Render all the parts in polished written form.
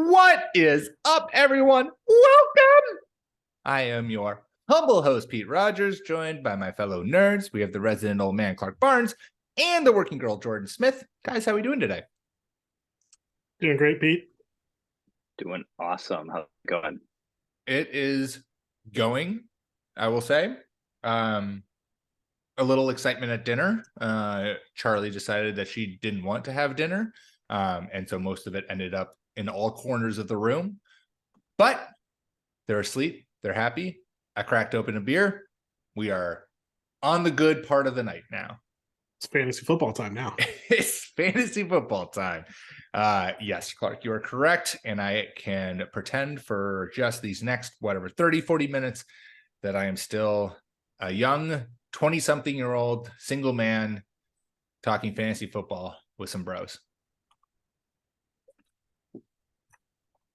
What is up, everyone? Welcome! I am your humble host, Pete Rogers, joined by my fellow nerds. We have the resident old man, Clark Barnes, and the working girl, Jordan Smith. Guys, how are we doing today? Doing great, Pete. Doing awesome. How's it going? It is going, I will say. A little excitement at dinner. Charlie decided that she didn't want to have dinner. And so most of it ended up in all corners of the room. But they're asleep. They're happy. I cracked open a beer. We are on the good part of the night now. It's fantasy football time now. It's fantasy football time. Yes, Clark, you are correct. And I can pretend for just these next, 30, 40 minutes that I am still a young 20-something-year-old single man talking fantasy football with some bros.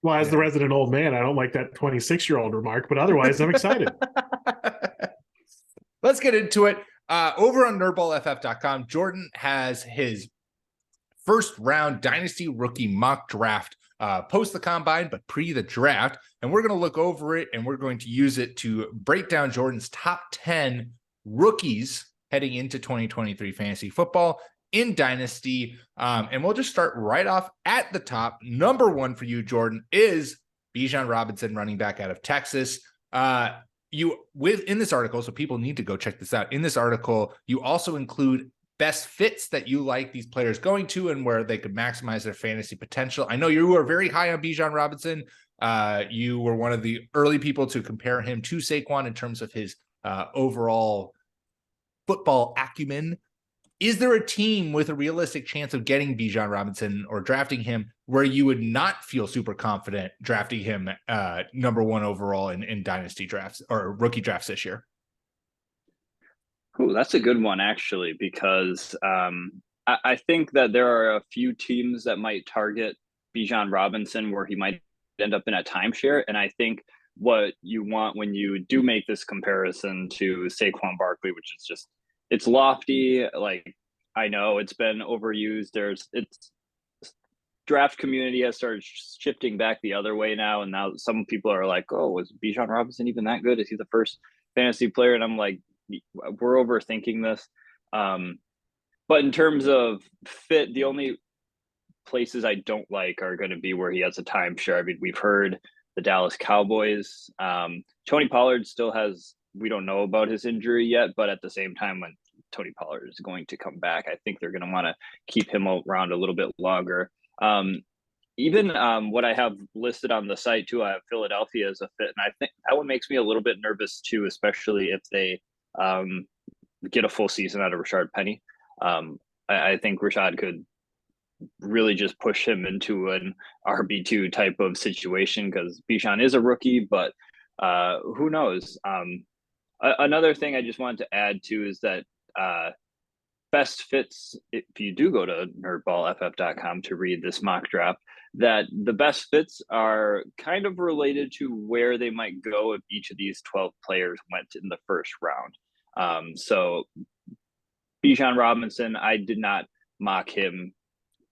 Well, as the resident old man, I don't like that 26-year-old remark, but otherwise, I'm excited. Let's get into it. Over on NerdBallFF.com, Jordan has his first round Dynasty rookie mock draft post the combine, but pre the draft. And we're going to look over it and we're going to use it to break down Jordan's top 10 rookies heading into 2023 fantasy football in Dynasty. And we'll just start right off at the top. Number one for you, Jordan, is Bijan Robinson, running back out of Texas. In this article, so people need to go check this out. In this article, you also include best fits that you like these players going to and where they could maximize their fantasy potential. I know you were very high on Bijan Robinson. You were one of the early people to compare him to Saquon in terms of his overall football acumen. Is there a team with a realistic chance of getting Bijan Robinson or drafting him where you would not feel super confident drafting him number one overall in dynasty drafts or rookie drafts this year? Ooh, that's a good one, actually, because I think that there are a few teams that might target Bijan Robinson where he might end up in a timeshare. And I think what you want when you do make this comparison to Saquon Barkley, which is just, it's lofty. Like, I know it's been overused. It's draft community has started shifting back the other way now. And now some people are like, oh, was Bijan Robinson even that good? Is he the first fantasy player? And I'm like, we're overthinking this. But in terms of fit, the only places I don't like are going to be where he has a timeshare. I mean, we've heard the Dallas Cowboys. Tony Pollard still has, we don't know about his injury yet, but at the same time, when Tony Pollard is going to come back, I think they're going to want to keep him around a little bit longer. Even what I have listed on the site too, I have Philadelphia as a fit. And I think that one makes me a little bit nervous too, especially if they get a full season out of Rashard Penny. I think Rashad could really just push him into an RB2 type of situation because Bijan is a rookie, but who knows? Another thing I just wanted to add to is that best fits, if you do go to nerdballff.com to read this mock draft, that the best fits are kind of related to where they might go if each of these 12 players went in the first round. So Bijan Robinson, I did not mock him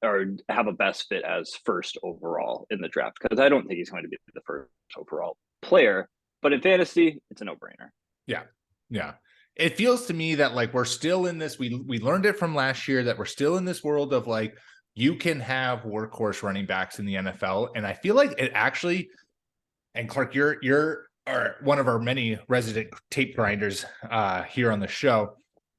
or have a best fit as first overall in the draft because I don't think he's going to be the first overall player. But in fantasy, it's a no-brainer. Yeah. It feels to me that like we're still in this. We learned it from last year that we're still in this world of like you can have workhorse running backs in the NFL, and I feel like it actually. And Clark, you're one of our many resident tape grinders here on the show.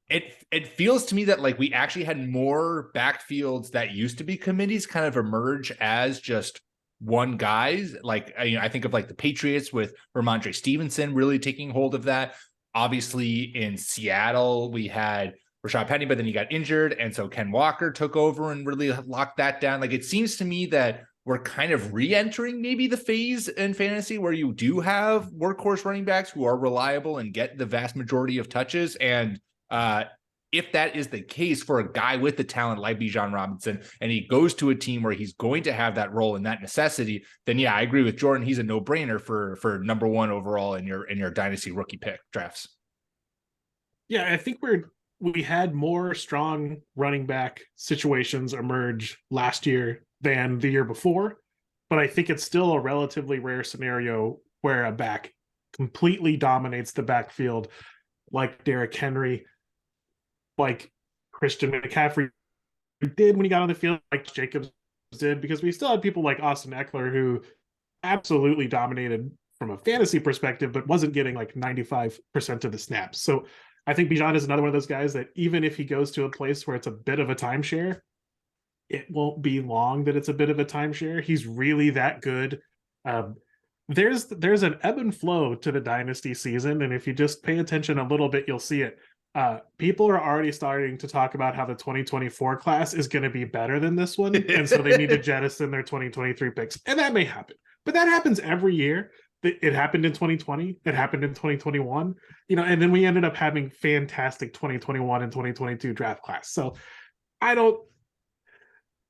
It feels to me that like we actually had more backfields that used to be committees kind of emerge as just one guys. Like I think of like the Patriots with Ramondre Stevenson really taking hold of that. Obviously in Seattle, we had Rashad Penny, but then he got injured. And so Ken Walker took over and really locked that down. Like it seems to me that we're kind of re-entering maybe the phase in fantasy where you do have workhorse running backs who are reliable and get the vast majority of touches. And if that is the case for a guy with the talent like Bijan Robinson, and he goes to a team where he's going to have that role and that necessity, then yeah, I agree with Jordan. He's a no-brainer for number one overall in your dynasty rookie pick drafts. Yeah, I think we had more strong running back situations emerge last year than the year before, but I think it's still a relatively rare scenario where a back completely dominates the backfield, like Derrick Henry, like Christian McCaffrey did when he got on the field, like Jacobs did, because we still had people like Austin Eckler who absolutely dominated from a fantasy perspective, but wasn't getting like 95% of the snaps. So I think Bijan is another one of those guys that even if he goes to a place where it's a bit of a timeshare, it won't be long that it's a bit of a timeshare. He's really that good. There's an ebb and flow to the dynasty season, and if you just pay attention a little bit, you'll see it. People are already starting to talk about how the 2024 class is going to be better than this one, and so they need to jettison their 2023 picks, and that may happen. But that happens every year. It happened in 2020. It happened in 2021. And then we ended up having fantastic 2021 and 2022 draft class. So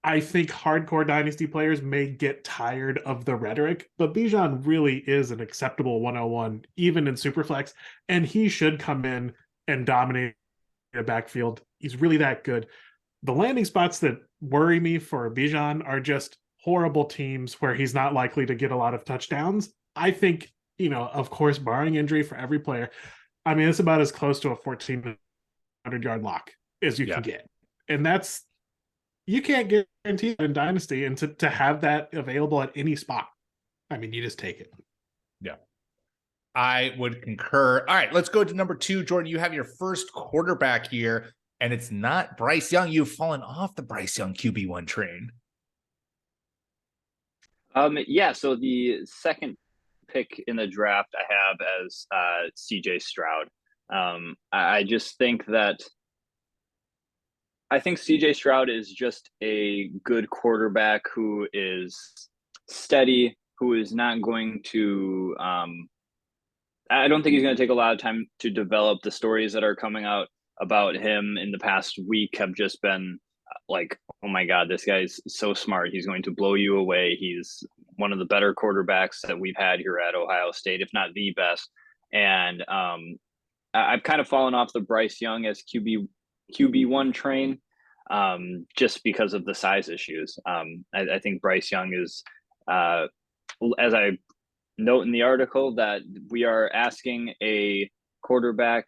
I think hardcore dynasty players may get tired of the rhetoric, but Bijan really is an acceptable 101, even in Superflex, and he should come in and dominate the backfield. He's really that good. The landing spots that worry me for Bijan are just horrible teams where he's not likely to get a lot of touchdowns. I think, of course, barring injury for every player, I mean, it's about as close to a 1,400-yard lock as you can get. And you can't guarantee in Dynasty, and to have that available at any spot, I mean, you just take it. Yeah. I would concur. All right, let's go to number 2. Jordan, you have your first quarterback here, and it's not Bryce Young. You've fallen off the Bryce Young QB1 train. So the second pick in the draft I have as CJ Stroud. I just think that CJ Stroud is just a good quarterback who is steady, who is not going to I don't think he's going to take a lot of time to develop. The stories that are coming out about him in the past week have just been like, oh my God, this guy's so smart. He's going to blow you away. He's one of the better quarterbacks that we've had here at Ohio State, if not the best. And I've kind of fallen off the Bryce Young as QB1 train just because of the size issues. I think Bryce Young is, as I note in the article, that we are asking a quarterback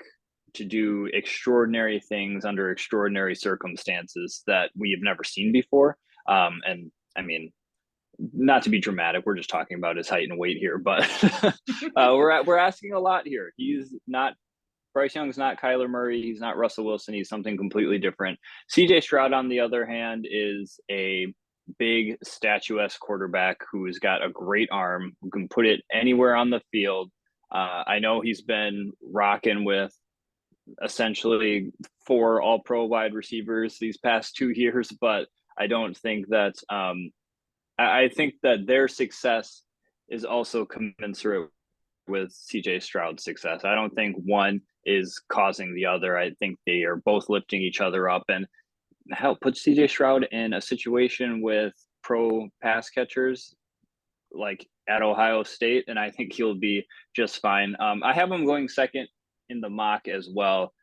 to do extraordinary things under extraordinary circumstances that we have never seen before. And I mean, not to be dramatic, we're just talking about his height and weight here, but we're asking a lot here. Bryce Young's not Kyler Murray. He's not Russell Wilson. He's something completely different. CJ Stroud, on the other hand, is a big, statuesque quarterback who's got a great arm, who can put it anywhere on the field. I know he's been rocking with essentially 4 all-pro wide receivers these past 2 years, but I don't think that I think that their success is also commensurate with CJ Stroud's success. I don't think one is causing the other. I think they are both lifting each other up, and help put CJ Stroud in a situation with pro pass catchers like at Ohio State, and I think he'll be just fine. I have him going second in the mock as well,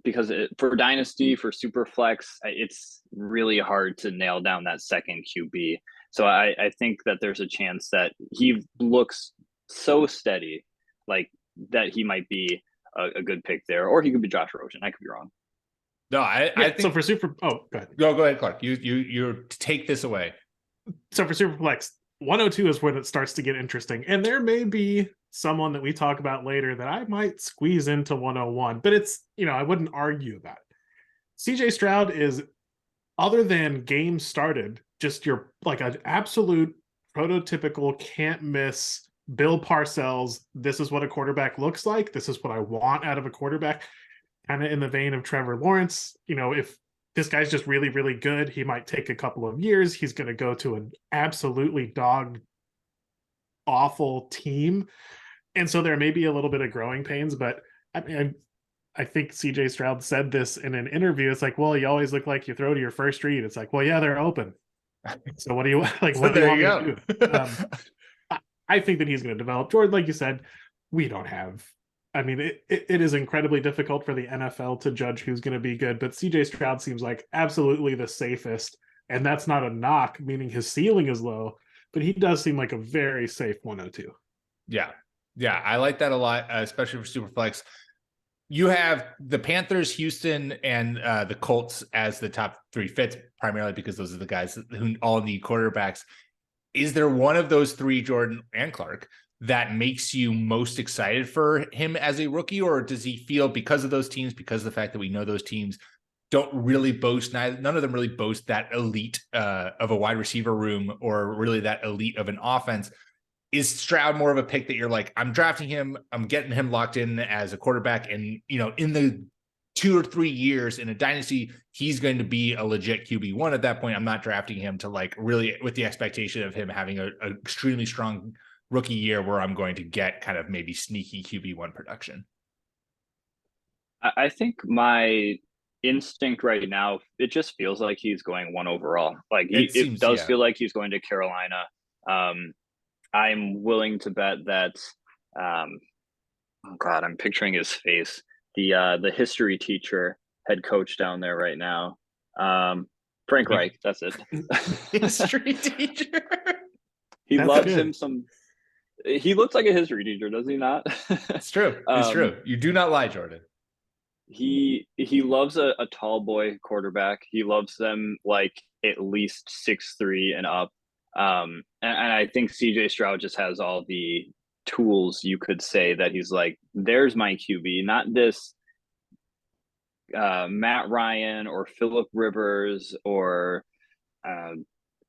because for Dynasty, for Superflex, it's really hard to nail down that second QB. So I think that there's a chance that he looks so steady, like that he might be a good pick there, or he could be Josh Rosen. I could be wrong. No, I think so. Go ahead. Go ahead, Clark. You take this away. So for Superflex, 102 is when it starts to get interesting, and there may be someone that we talk about later that I might squeeze into 101, but it's, I wouldn't argue about it. CJ Stroud is, other than games started, just your like an absolute prototypical can't miss Bill Parcells. This is what a quarterback looks like. This is what I want out of a quarterback. Kind of in the vein of Trevor Lawrence. If this guy's just really, really good, he might take a couple of years. He's going to go to an absolutely dog awful team. And so there may be a little bit of growing pains, but I mean, I think CJ Stroud said this in an interview. It's like, well, you always look like you throw to your first read. It's like, well, yeah, they're open. So what do you like? What do you want me to do? I think that he's going to develop. Jordan, like you said, we don't have. I mean, it is incredibly difficult for the NFL to judge who's going to be good, but CJ Stroud seems like absolutely the safest And that's not a knock, meaning his ceiling is low, but he does seem like a very safe 102. Yeah. Yeah. I like that a lot, especially for Superflex. You have the Panthers, Houston, and the Colts as the top 3 fits, primarily because those are the guys who all need quarterbacks. Is there one of those 3, Jordan and Clark, that makes you most excited for him as a rookie? Or does he feel, because of those teams, because of the fact that we know those teams don't really boast, none of them really boast that elite of a wide receiver room or really that elite of an offense? Is Stroud more of a pick that you're like, I'm drafting him, I'm getting him locked in as a quarterback, and in the 2 or 3 years in a dynasty, he's going to be a legit QB1 at that point? I'm not drafting him to like really with the expectation of him having a extremely strong rookie year where I'm going to get kind of maybe sneaky QB1 production. I think my instinct right now, it just feels like he's going 1 overall. Like it does feel like he's going to Carolina. I'm willing to bet that oh God, I'm picturing his face. The history teacher, head coach down there right now. Frank Reich, that's it. History teacher. He loves him some. He looks like a history teacher, does he not? It's true. It's true. You do not lie, Jordan. He loves a tall boy quarterback. He loves them like at least 6'3" and up. And I think CJ Stroud just has all the tools. You could say that he's like, there's my QB, not this Matt Ryan or Phillip Rivers or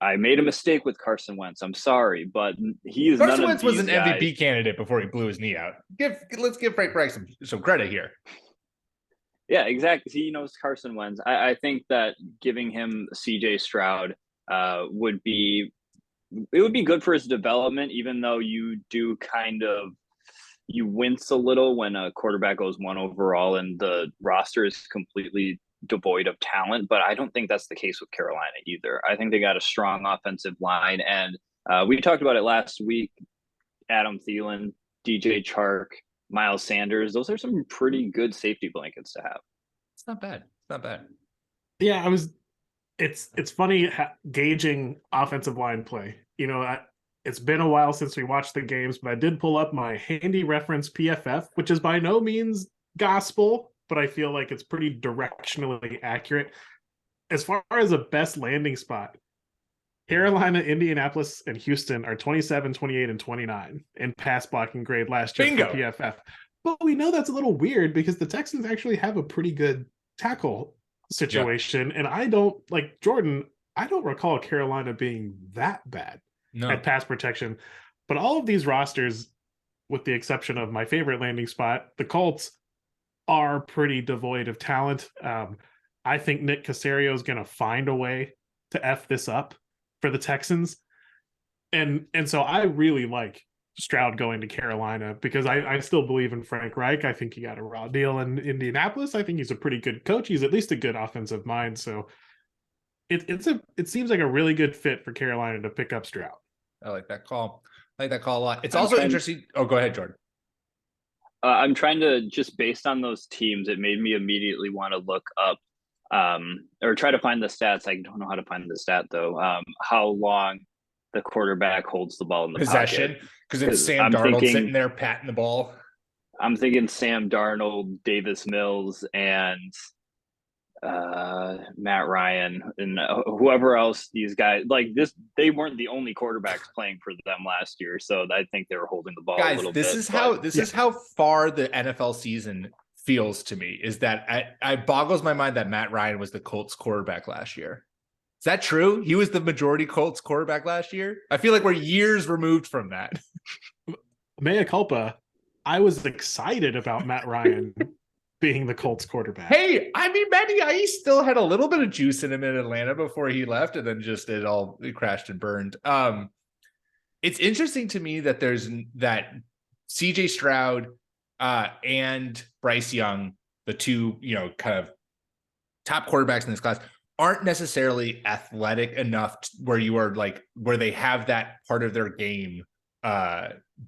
I made a mistake with Carson Wentz. I'm sorry, but he's Carson Wentz was an MVP candidate before he blew his knee out. Let's give Frank Reich some credit here. Yeah, exactly. He knows Carson Wentz. I think that giving him CJ Stroud would be good for his development, even though you do you wince a little when a quarterback goes 1 overall and the roster is completely devoid of talent. But I don't think that's the case with Carolina either. I think they got a strong offensive line, and we talked about it last week. Adam Thielen, DJ Chark, Miles Sanders, those are some pretty good safety blankets to have. It's not bad. It's not bad. Yeah, it's funny gauging offensive line play. It's been a while since we watched the games, but I did pull up my handy reference PFF, which is by no means gospel, but I feel like it's pretty directionally accurate. As far as a best landing spot, Carolina, Indianapolis, and Houston are 27, 28, and 29 in pass blocking grade last year for PFF. But we know that's a little weird because the Texans actually have a pretty good tackle situation. Yep. And I don't recall Carolina being that bad at pass protection. But all of these rosters, with the exception of my favorite landing spot, the Colts, are pretty devoid of talent. I think Nick Caserio is going to find a way to F this up for the Texans. And so I really like Stroud going to Carolina because I still believe in Frank Reich. I think he got a raw deal in Indianapolis. I think he's a pretty good coach. He's at least a good offensive mind. So it seems like a really good fit for Carolina to pick up Stroud. I like that call. I like that call a lot. It's also interesting. Oh, go ahead, Jordan. I'm trying to, just based on those teams, it made me immediately want to look up or try to find the stats. I don't know how to find the stat though. How long the quarterback holds the ball in the possession, because it's Sam Darnold sitting there patting the ball. I'm thinking Sam Darnold, Davis Mills, and Matt Ryan, and whoever else these guys like this. They weren't the only quarterbacks playing for them last year, so I think they were holding the ball a little bit. This is how far the NFL season feels to me. Is that I boggles my mind that Matt Ryan was the Colts quarterback last year. Is that true? He was the majority Colts quarterback last year? I feel like we're years removed from that. Mea culpa. I was excited about Matt Ryan being the Colts quarterback. Hey, I mean, Matty Ice still had a little bit of juice in him in Atlanta before he left, and then just it crashed and burned. It's interesting to me that there's that CJ Stroud and Bryce Young, the two, kind of top quarterbacks in this class, aren't necessarily athletic enough where you are like, where they have that part of their game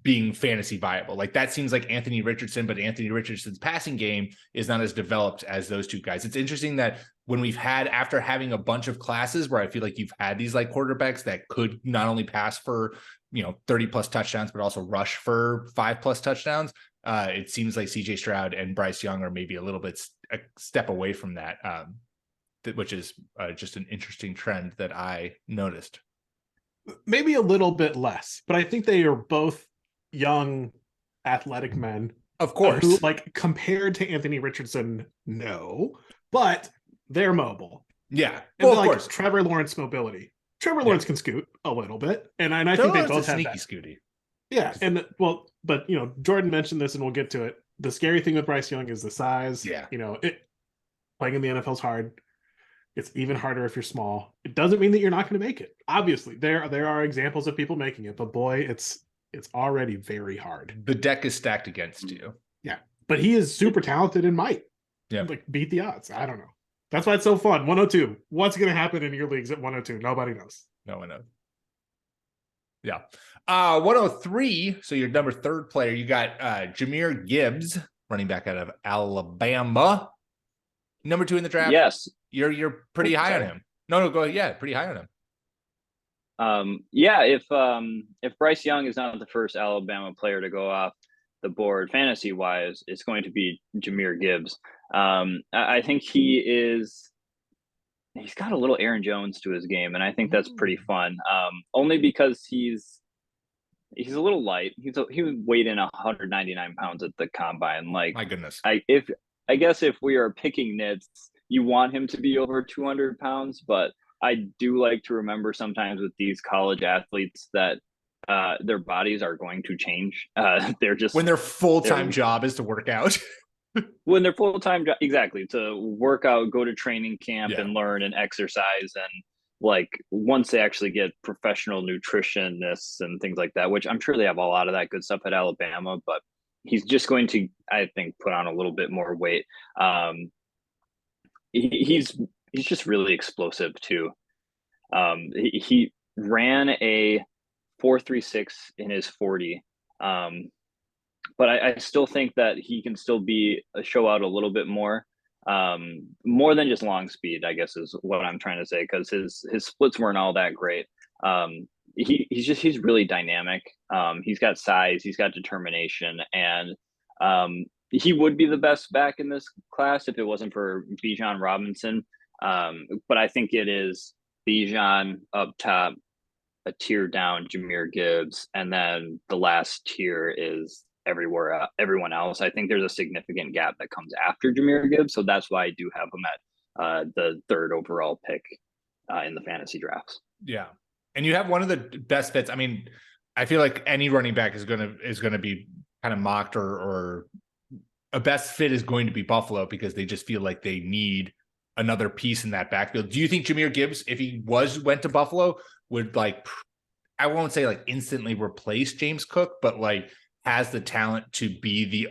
being fantasy viable. Like that seems like Anthony Richardson, but Anthony Richardson's passing game is not as developed as those two guys. It's interesting that when we've had, after having a bunch of classes where I feel like you've had these like quarterbacks that could not only pass for, 30 plus touchdowns, but also rush for 5+ touchdowns. It seems like CJ Stroud and Bryce Young are maybe a little bit a step away from that, which is just an interesting trend that I noticed. Maybe a little bit less, but I think they are both young, athletic men. Of course. Who, like, compared to Anthony Richardson, no, but they're mobile. Yeah. And well, of like course. Trevor Lawrence mobility. Trevor Lawrence can scoot a little bit. And I think they both have that. Scooty. Yeah. And but Jordan mentioned this and we'll get to it. The scary thing with Bryce Young is the size. Yeah. Playing in the NFL is hard. It's even harder if you're small. It doesn't mean that you're not going to make it. Obviously, there are examples of people making it, but boy, it's already very hard. The deck is stacked against you. Yeah, but he is super talented and might beat the odds. I don't know. That's why it's so fun. 102. What's going to happen in your leagues at 102? Nobody knows. No one knows. Yeah. 103. So your number 3rd player, you got Jahmyr Gibbs, running back out of Alabama. Number 2 in the draft. Yes. You're pretty high on him. No, go ahead. Yeah, pretty high on him. If Bryce Young is not the first Alabama player to go off the board fantasy wise, it's going to be Jahmyr Gibbs. I think he's got a little Aaron Jones to his game, and I think that's pretty fun. Only because he's a little light. He weighed in 199 pounds at the combine. Like, my goodness. I guess if we are picking nits, you want him to be over 200 pounds, but I do like to remember sometimes with these college athletes that their bodies are going to change. They're just when their full-time job is to work out. When their full-time job, exactly, to work out, go to training camp and learn and exercise, and like once they actually get professional nutritionists and things like that, which I'm sure they have a lot of that good stuff at Alabama, but he's just going to, I think, put on a little bit more weight. He's just really explosive too. He ran a 4.36 in his 40. But I still think that he can still show out a little bit more than just long speed, I guess is what I'm trying to say, because his splits weren't all that great. He's really dynamic. He's got size, he's got determination, and he would be the best back in this class if it wasn't for Bijan Robinson. But I think it is Bijan up top, a tier down Jahmyr Gibbs, and then the last tier is everyone else. I think there's a significant gap that comes after Jahmyr Gibbs, so that's why I do have him at the 3rd overall pick in the fantasy drafts. Yeah, and you have one of the best fits. I mean, I feel like any running back is gonna be kind of mocked, or a best fit is going to be Buffalo because they just feel like they need another piece in that backfield. Do you think Jahmyr Gibbs, if he went to Buffalo, would I won't say instantly replace James Cook, but has the talent to be the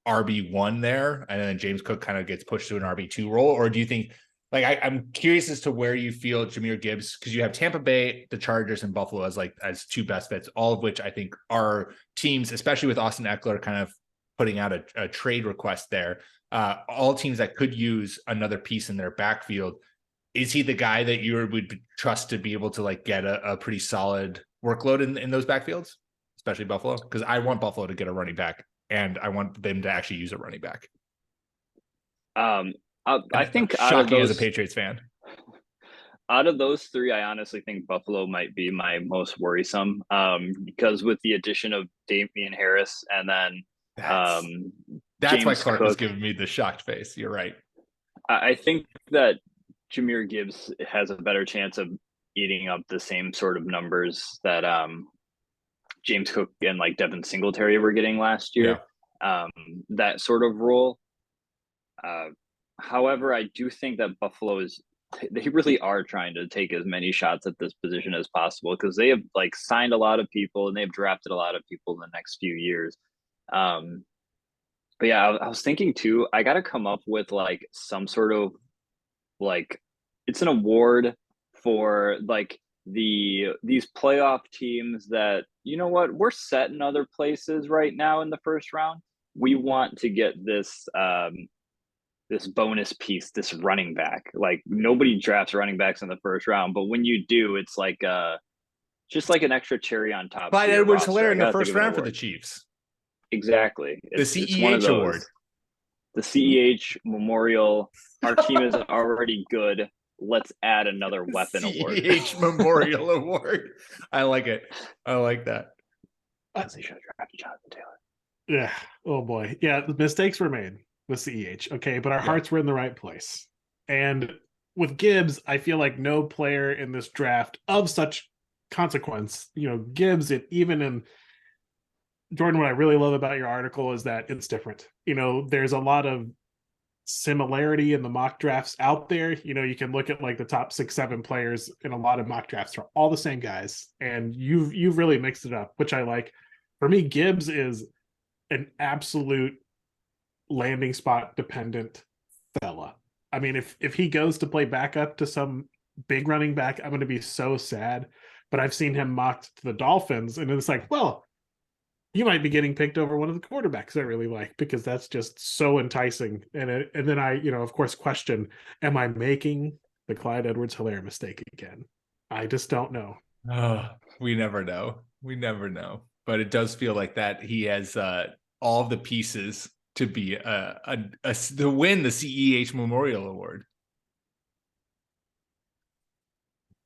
RB1 there, and then James Cook kind of gets pushed to an RB2 role? Or do you think, I'm curious as to where you feel Jahmyr Gibbs, because you have Tampa Bay, the Chargers, and Buffalo as 2 best fits, all of which I think are teams, especially with Austin Eckler kind of putting out a trade request there, all teams that could use another piece in their backfield. Is he the guy that you would trust to be able to get a pretty solid workload in those backfields, especially Buffalo? Because I want Buffalo to get a running back, and I want them to actually use a running back. I think shocking as a Patriots fan. Out of those 3, I honestly think Buffalo might be my most worrisome, because with the addition of Damian Harris and then that's James why Clark Cook, was giving me the shocked face. You're right. I think that Jahmyr Gibbs has a better chance of eating up the same sort of numbers that James Cook and Devin Singletary were getting last year. Yeah. That sort of role. However, I do think that Buffalo they really are trying to take as many shots at this position as possible, because they have signed a lot of people and they've drafted a lot of people in the next few years. But yeah, I was thinking too, I got to come up with some sort of it's an award for these playoff teams that you know what, we're set in other places right now in the first round. We want to get this this bonus piece, this running back. Like nobody drafts running backs in the first round, but when you do, it's like just like an extra cherry on top. Clyde Edwards-Helaire in the first round for the Chiefs. Exactly. The CEH award. The CEH Memorial. Our team is already good. Let's add another weapon award. CEH Memorial Award. I like it. I like that. They should have drafted Jonathan Taylor. Yeah. Oh boy. Yeah. The mistakes were made with CEH. Okay. But our hearts were in the right place. And with Gibbs, I feel like no player in this draft of such consequence, Gibbs, even in Jordan, what I really love about your article is that it's different. There's a lot of similarity in the mock drafts out there. You can look at like the top 6-7 players in a lot of mock drafts are all the same guys, and you've really mixed it up, which I like. For me, Gibbs is an absolute landing spot dependent fella. I mean, if he goes to play backup to some big running back, I'm going to be so sad. But I've seen him mocked to the Dolphins, and it's like, well, you might be getting picked over one of the quarterbacks I really like, because that's just so enticing. And then I, of course, question, am I making the Clyde Edwards-Helaire mistake again? I just don't know. Oh, we never know. We never know. But it does feel like that he has all of the pieces to be to win the CEH Memorial Award.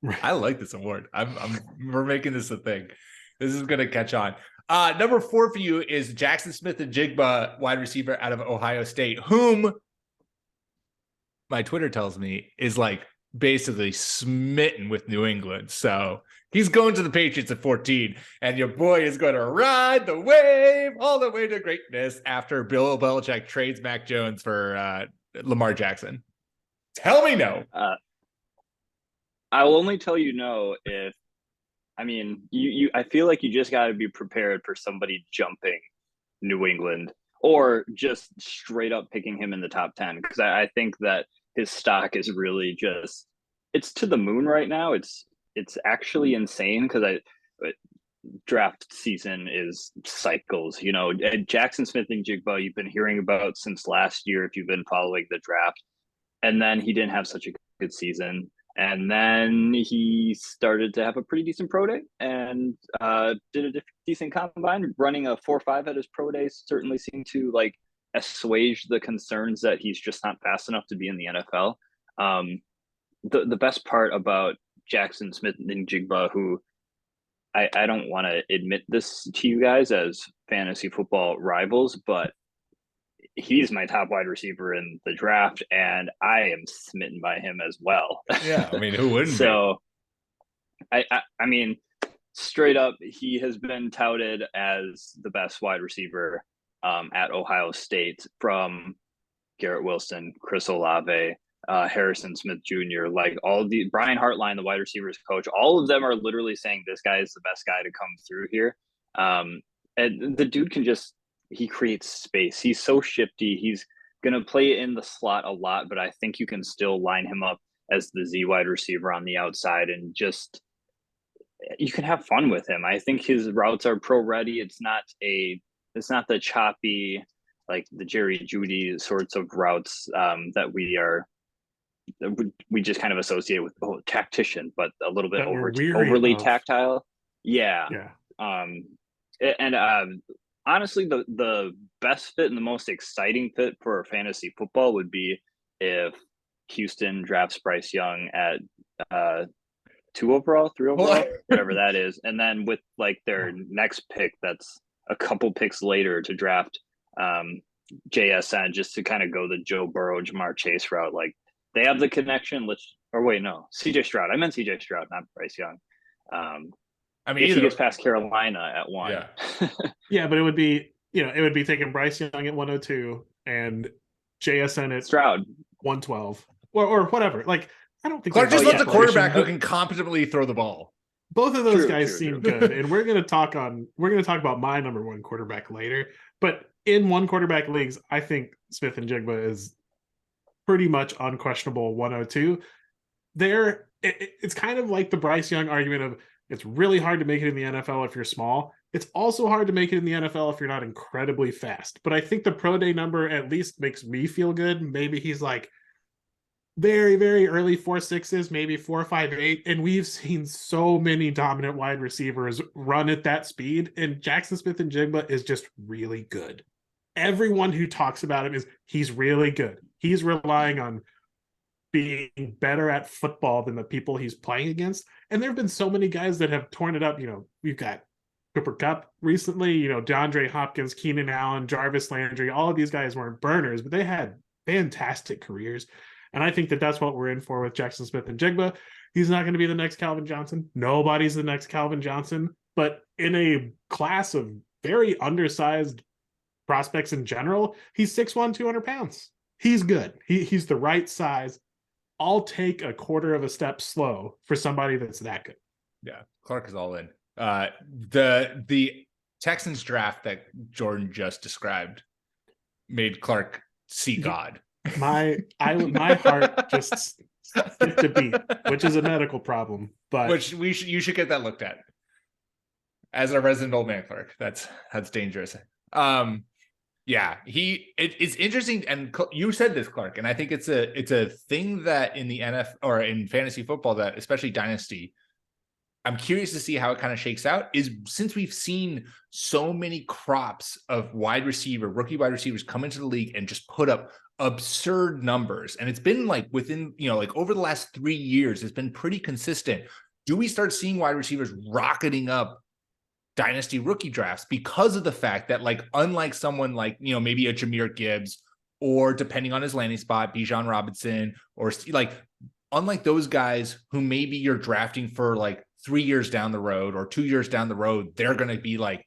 Right. I like this award. We're making this a thing. This is going to catch on. Number 4 for you is Jackson Smith-Njigba, wide receiver out of Ohio State, whom my Twitter tells me is like basically smitten with New England. So he's going to the Patriots at 14, and your boy is going to ride the wave all the way to greatness after Bill Belichick trades Mac Jones for Lamar Jackson. Tell me no. I will only tell you no if, I mean, I feel like you just got to be prepared for somebody jumping New England or just straight up picking him in the top 10. Because I think that his stock is really just, it's to the moon right now. It's actually insane because draft season is cycles. Jackson Smith-Njigba, you've been hearing about since last year if you've been following the draft. And then he didn't have such a good season. And then he started to have a pretty decent pro day and did a decent combine. Running a 4.5 at his pro day certainly seemed to like assuage the concerns that he's just not fast enough to be in the NFL. The best part about Jackson Smith-Njigba, who I don't want to admit this to you guys as fantasy football rivals, but he's my top wide receiver in the draft, and I am smitten by him as well. Yeah, I mean, who wouldn't so, be? I mean, straight up, he has been touted as the best wide receiver at Ohio State from Garrett Wilson, Chris Olave, Harrison Smith Jr., like Brian Hartline, the wide receivers coach, all of them are literally saying this guy is the best guy to come through here. And the dude he creates space. He's so shifty. He's going to play in the slot a lot, but I think you can still line him up as the Z wide receiver on the outside and just, you can have fun with him. I think his routes are pro ready. It's not the choppy, like the Jerry Jeudy sorts of routes that we just kind of associate with tactician, but a little bit overly tactile. Yeah. And honestly, the best fit and the most exciting fit for fantasy football would be if Houston drafts Bryce Young at 2 overall, 3 overall, whatever that is. And then with like their next pick, that's a couple picks later to draft JSN, just to kind of go the Joe Burrow, Jamar Chase route. Like they have the connection. CJ Stroud. I meant CJ Stroud, not Bryce Young. I mean, if he gets past Carolina at 1. Yeah, but it would be taking Bryce Young at 102 and JSN at Stroud 112 or whatever. Like, I don't think Clark just wants a quarterback who can competently throw the ball. Both of those guys seem good, and we're going to talk about my number 1 quarterback later. But in 1 quarterback leagues, I think Smith-Njigba is pretty much unquestionable 102. It's kind of like the Bryce Young argument of It's really hard to make it in the NFL if you're small. It's also hard to make it in the NFL if you're not incredibly fast. But I think the pro day number at least makes me feel good. Maybe he's like very, very early 4.6s, maybe 4.58. And we've seen so many dominant wide receivers run at that speed. And Jackson Smith-Njigba is just really good. Everyone who talks about him he's really good. He's relying on being better at football than the people he's playing against. And there have been so many guys that have torn it up. We've got Cooper Kupp recently, DeAndre Hopkins, Keenan Allen, Jarvis Landry. All of these guys weren't burners, but they had fantastic careers. And I think that that's what we're in for with Jackson Smith-Njigba. He's not going to be the next Calvin Johnson. Nobody's the next Calvin Johnson. But in a class of very undersized prospects in general, he's 6'1", 200 pounds. He's good. He's the right size. I'll take a quarter of a step slow for somebody that's that good. Yeah, Clark is all in. The Texans draft that Jordan just described made Clark see God. My heart just skipped a beat, which is a medical problem. But which you should get that looked at. As a resident old man, Clark, that's dangerous. Yeah, it's interesting, and you said this, Clark, and I think it's a thing that in the NFL or in fantasy football, that especially Dynasty, I'm curious to see how it kind of shakes out, is since we've seen so many crops of rookie wide receivers come into the league and just put up absurd numbers. And it's been like within, like over the last 3 years, it's been pretty consistent. Do we start seeing wide receivers rocketing up Dynasty rookie drafts because of the fact that, like, unlike someone like, maybe a Jahmyr Gibbs, or depending on his landing spot, Bijan Robinson, or like, unlike those guys who maybe you're drafting for like 3 years down the road or 2 years down the road, they're going to be like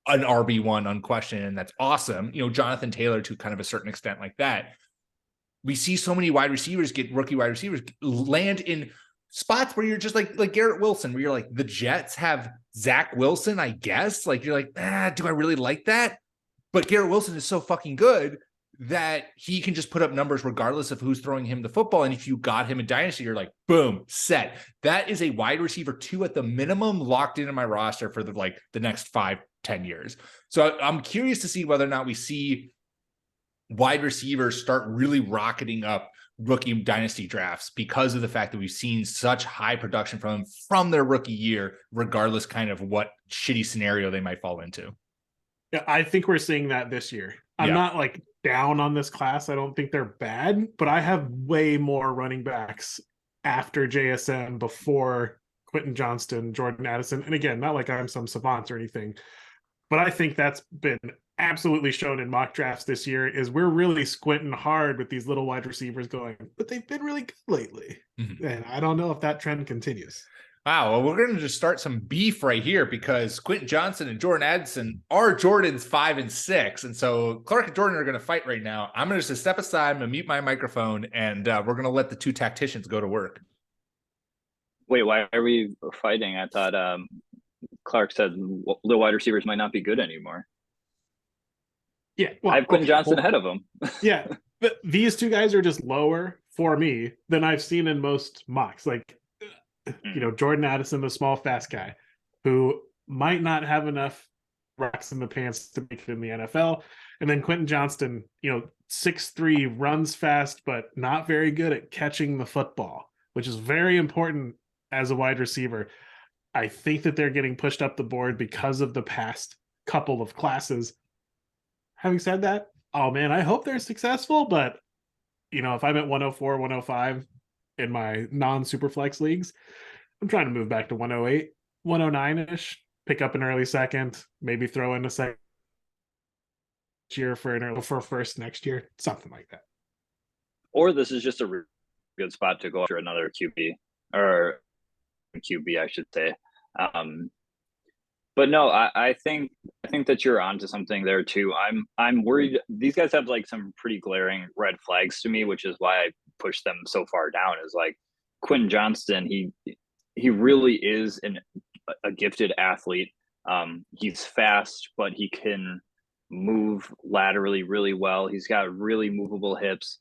an RB1 unquestioned. And that's awesome. Jonathan Taylor to kind of a certain extent like that. We see so many rookie wide receivers land in spots where you're just like Garrett Wilson, where you're like, the Jets have Zach Wilson, I guess. Like, you're like, do I really like that? But Garrett Wilson is so fucking good that he can just put up numbers regardless of who's throwing him the football. And if you got him in Dynasty, you're like, boom, set. That is a wide receiver 2 at the minimum locked into my roster for the next 5-10 years. So I'm curious to see whether or not we see wide receivers start really rocketing up rookie Dynasty drafts because of the fact that we've seen such high production from their rookie year, regardless kind of what shitty scenario they might fall into. Yeah, I think we're seeing that this year. I'm not like down on this class. I don't think they're bad, but I have way more running backs after JSN before Quentin Johnston, Jordan Addison. And again, not like I'm some savant or anything, but I think that's been absolutely shown in mock drafts this year, is we're really squinting hard with these little wide receivers going, but they've been really good lately. Mm-hmm. And I don't know if that trend continues. Wow, well, we're going to just start some beef right here, because Quentin Johnston and Jordan Addison are Jordan's 5 and 6. And so Clark and Jordan are going to fight right now. I'm going to just step aside, I'm going to mute my microphone, and we're going to let the two tacticians go to work. Wait, why are we fighting? I thought Clark said the wide receivers might not be good anymore. Yeah, well, I have Quentin Johnston ahead of him. Yeah, but these two guys are just lower for me than I've seen in most mocks. Like, Jordan Addison, the small, fast guy who might not have enough rocks in the pants to make it in the NFL. And then Quentin Johnston, 6'3", runs fast, but not very good at catching the football, which is very important as a wide receiver. I think that they're getting pushed up the board because of the past couple of classes. Having said that, oh man, I hope they're successful. But, if I'm at 104, 105 in my non-superflex leagues, I'm trying to move back to 108, 109-ish, pick up an early second, maybe throw in a second year for first next year, something like that. Or this is just a good spot to go after another QB, or QB, I should say. But no, I think that you're onto something there too. I'm worried. These guys have like some pretty glaring red flags to me, which is why I push them so far down. Is like Quentin Johnston. He really is a gifted athlete. He's fast, but he can move laterally really well. He's got really movable hips.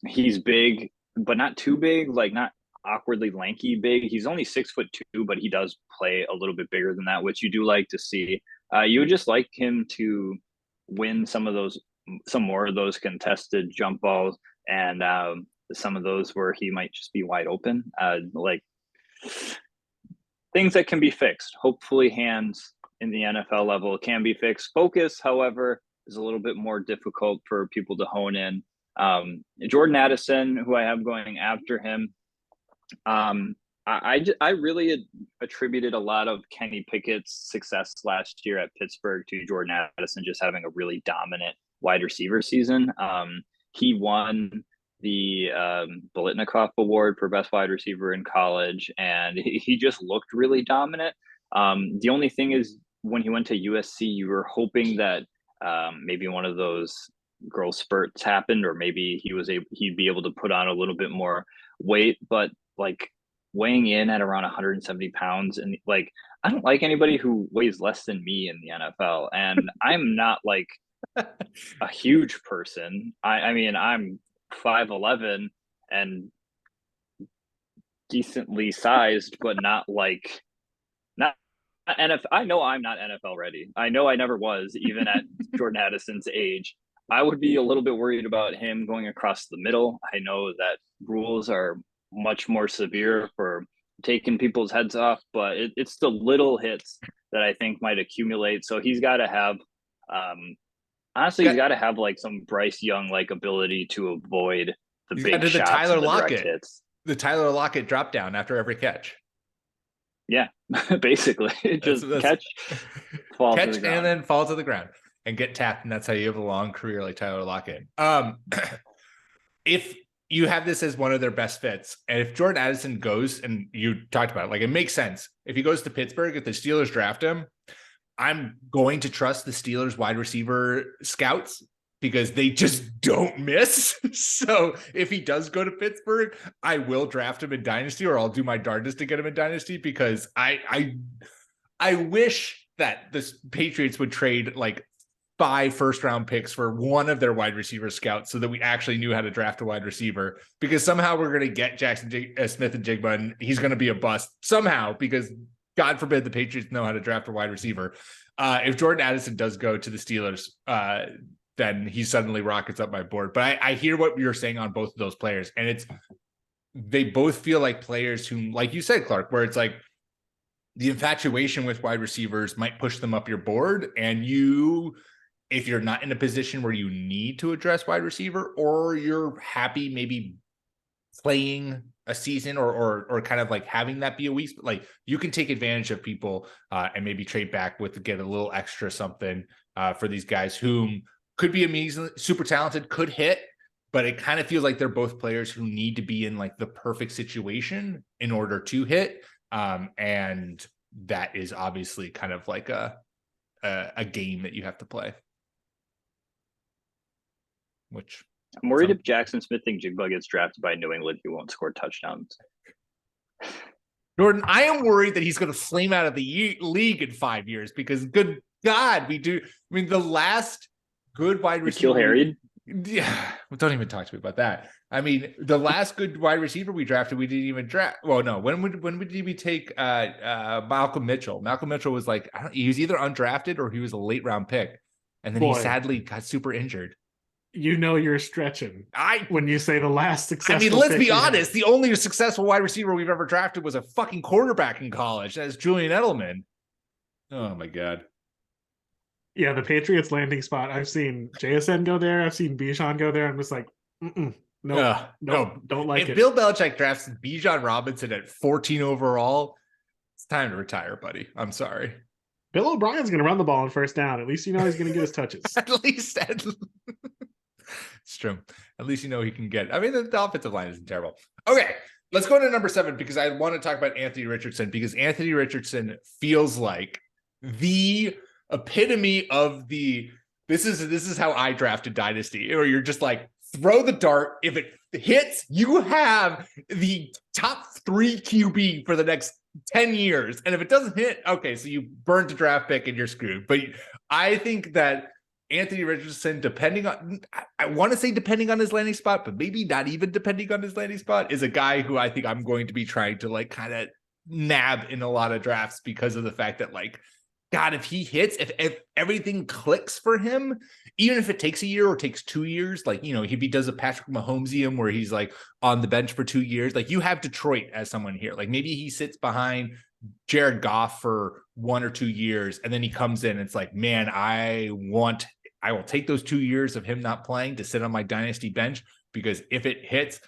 He's big, but not too big, like not awkwardly lanky big. He's only 6'2", but he does play a little bit bigger than that, which you do like to see. You would just like him to win some more of those contested jump balls, and some of those where he might just be wide open, like things that can be fixed. Hopefully, hands in the NFL level can be fixed. Focus, however, is a little bit more difficult for people to hone in. Jordan Addison, who I have going after him, I really attributed a lot of Kenny Pickett's success last year at Pittsburgh to Jordan Addison just having a really dominant wide receiver season. He won the Bolitnikoff Award for best wide receiver in college, and he just looked really dominant. The only thing is, when he went to USC, you were hoping that maybe one of those growth spurts happened, or maybe he'd be able to put on a little bit more weight. But like weighing in at around 170 pounds, and like I don't like anybody who weighs less than me in the NFL, and I'm not like a huge person. I mean, I'm 5'11" and decently sized, but not NFL. I know I'm not NFL ready. I know I never was, even at Jordan Addison's age. I would be a little bit worried about him going across the middle. I know that rules are much more severe for taking people's heads off, but it's the little hits that I think might accumulate. So he's got to have, honestly, he's got to have like some Bryce Young like ability to avoid the big shots, Tyler and the direct Lockett hits. The Tyler Lockett drop down after every catch. Yeah, basically, just catch, fall catch, to the ground. and then fall to the ground and get tapped, and that's how you have a long career like Tyler Lockett. If you have this as one of their best fits, and if Jordan Addison goes, and you talked about it, like it makes sense. If he goes to Pittsburgh, if the Steelers draft him, I'm going to trust the Steelers wide receiver scouts because they just don't miss. So if he does go to Pittsburgh, I will draft him in Dynasty, or I'll do my darndest to get him in Dynasty, because I wish that the Patriots would trade like 5 first-round picks for one of their wide receiver scouts so that we actually knew how to draft a wide receiver, because somehow we're going to get Jackson Smith and Jigba, and he's going to be a bust somehow, because God forbid the Patriots know how to draft a wide receiver. If Jordan Addison does go to the Steelers, then he suddenly rockets up my board. But I hear what you're saying on both of those players, and they both feel like players who, like you said, Clark, where it's like the infatuation with wide receivers might push them up your board, and if you're not in a position where you need to address wide receiver, or you're happy maybe playing a season or kind of like having that be a week, like you can take advantage of people and maybe trade back to get a little extra something for these guys whom could be amazing, super talented, could hit, but it kind of feels like they're both players who need to be in like the perfect situation in order to hit. And that is obviously kind of like a game that you have to play. Which I'm worried if Jackson Smith and Jigba gets drafted by New England, he won't score touchdowns. Jordan, I am worried that he's going to flame out of the league in 5 years, because good God, we do. I mean, the last good wide receiver. Kill Harried? Yeah, well, don't even talk to me about that. I mean, the last good wide receiver we drafted, we didn't even draft. Well, no. When did we take Malcolm Mitchell? Malcolm Mitchell was like, he was either undrafted or he was a late round pick, and then he sadly got super injured. You know you're stretching when you say the last successful. I mean, let's be honest. The only successful wide receiver we've ever drafted was a fucking quarterback in college. That's Julian Edelman. Oh my God. Yeah, the Patriots landing spot. I've seen JSN go there. I've seen Bijan go there. I'm just like, no, don't like it. If Bill Belichick drafts Bijan Robinson at 14 overall, it's time to retire, buddy. I'm sorry. Bill O'Brien's going to run the ball on first down. At least you know he's going to get his touches. At least. It's true. At least you know he can get. I mean, the offensive line isn't terrible. Okay, let's go to number 7, because I want to talk about Anthony Richardson, because Anthony Richardson feels like the epitome of the. This is how I drafted Dynasty, or you're just like, throw the dart. If it hits, you have the top 3 QB for the next 10 years. And if it doesn't hit, okay, so you burned a draft pick and you're screwed. But I think that Anthony Richardson, I want to say depending on his landing spot, but maybe not even depending on his landing spot, is a guy who I think I'm going to be trying to like kind of nab in a lot of drafts because of the fact that like, God, if he hits, if everything clicks for him, even if it takes a year or takes 2 years, like, you know, if he does a Patrick Mahomesium where he's like on the bench for 2 years, like you have Detroit as someone here. Like maybe he sits behind Jared Goff for 1 or 2 years and then he comes in and it's like, man, I will take those 2 years of him not playing to sit on my dynasty bench, because if it hits,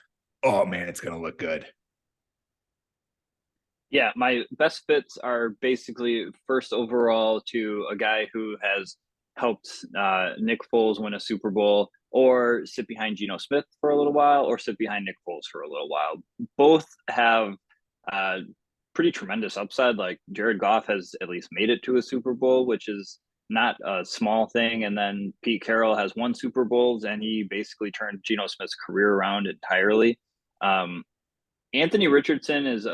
oh man, it's going to look good. Yeah, my best fits are basically first overall to a guy who has helped Nick Foles win a Super Bowl, or sit behind Geno Smith for a little while, or sit behind Nick Foles for a little while. Both have pretty tremendous upside. Like Jared Goff has at least made it to a Super Bowl, which is not a small thing. And then Pete Carroll has won Super Bowls, and he basically turned Geno Smith's career around entirely. Anthony Richardson is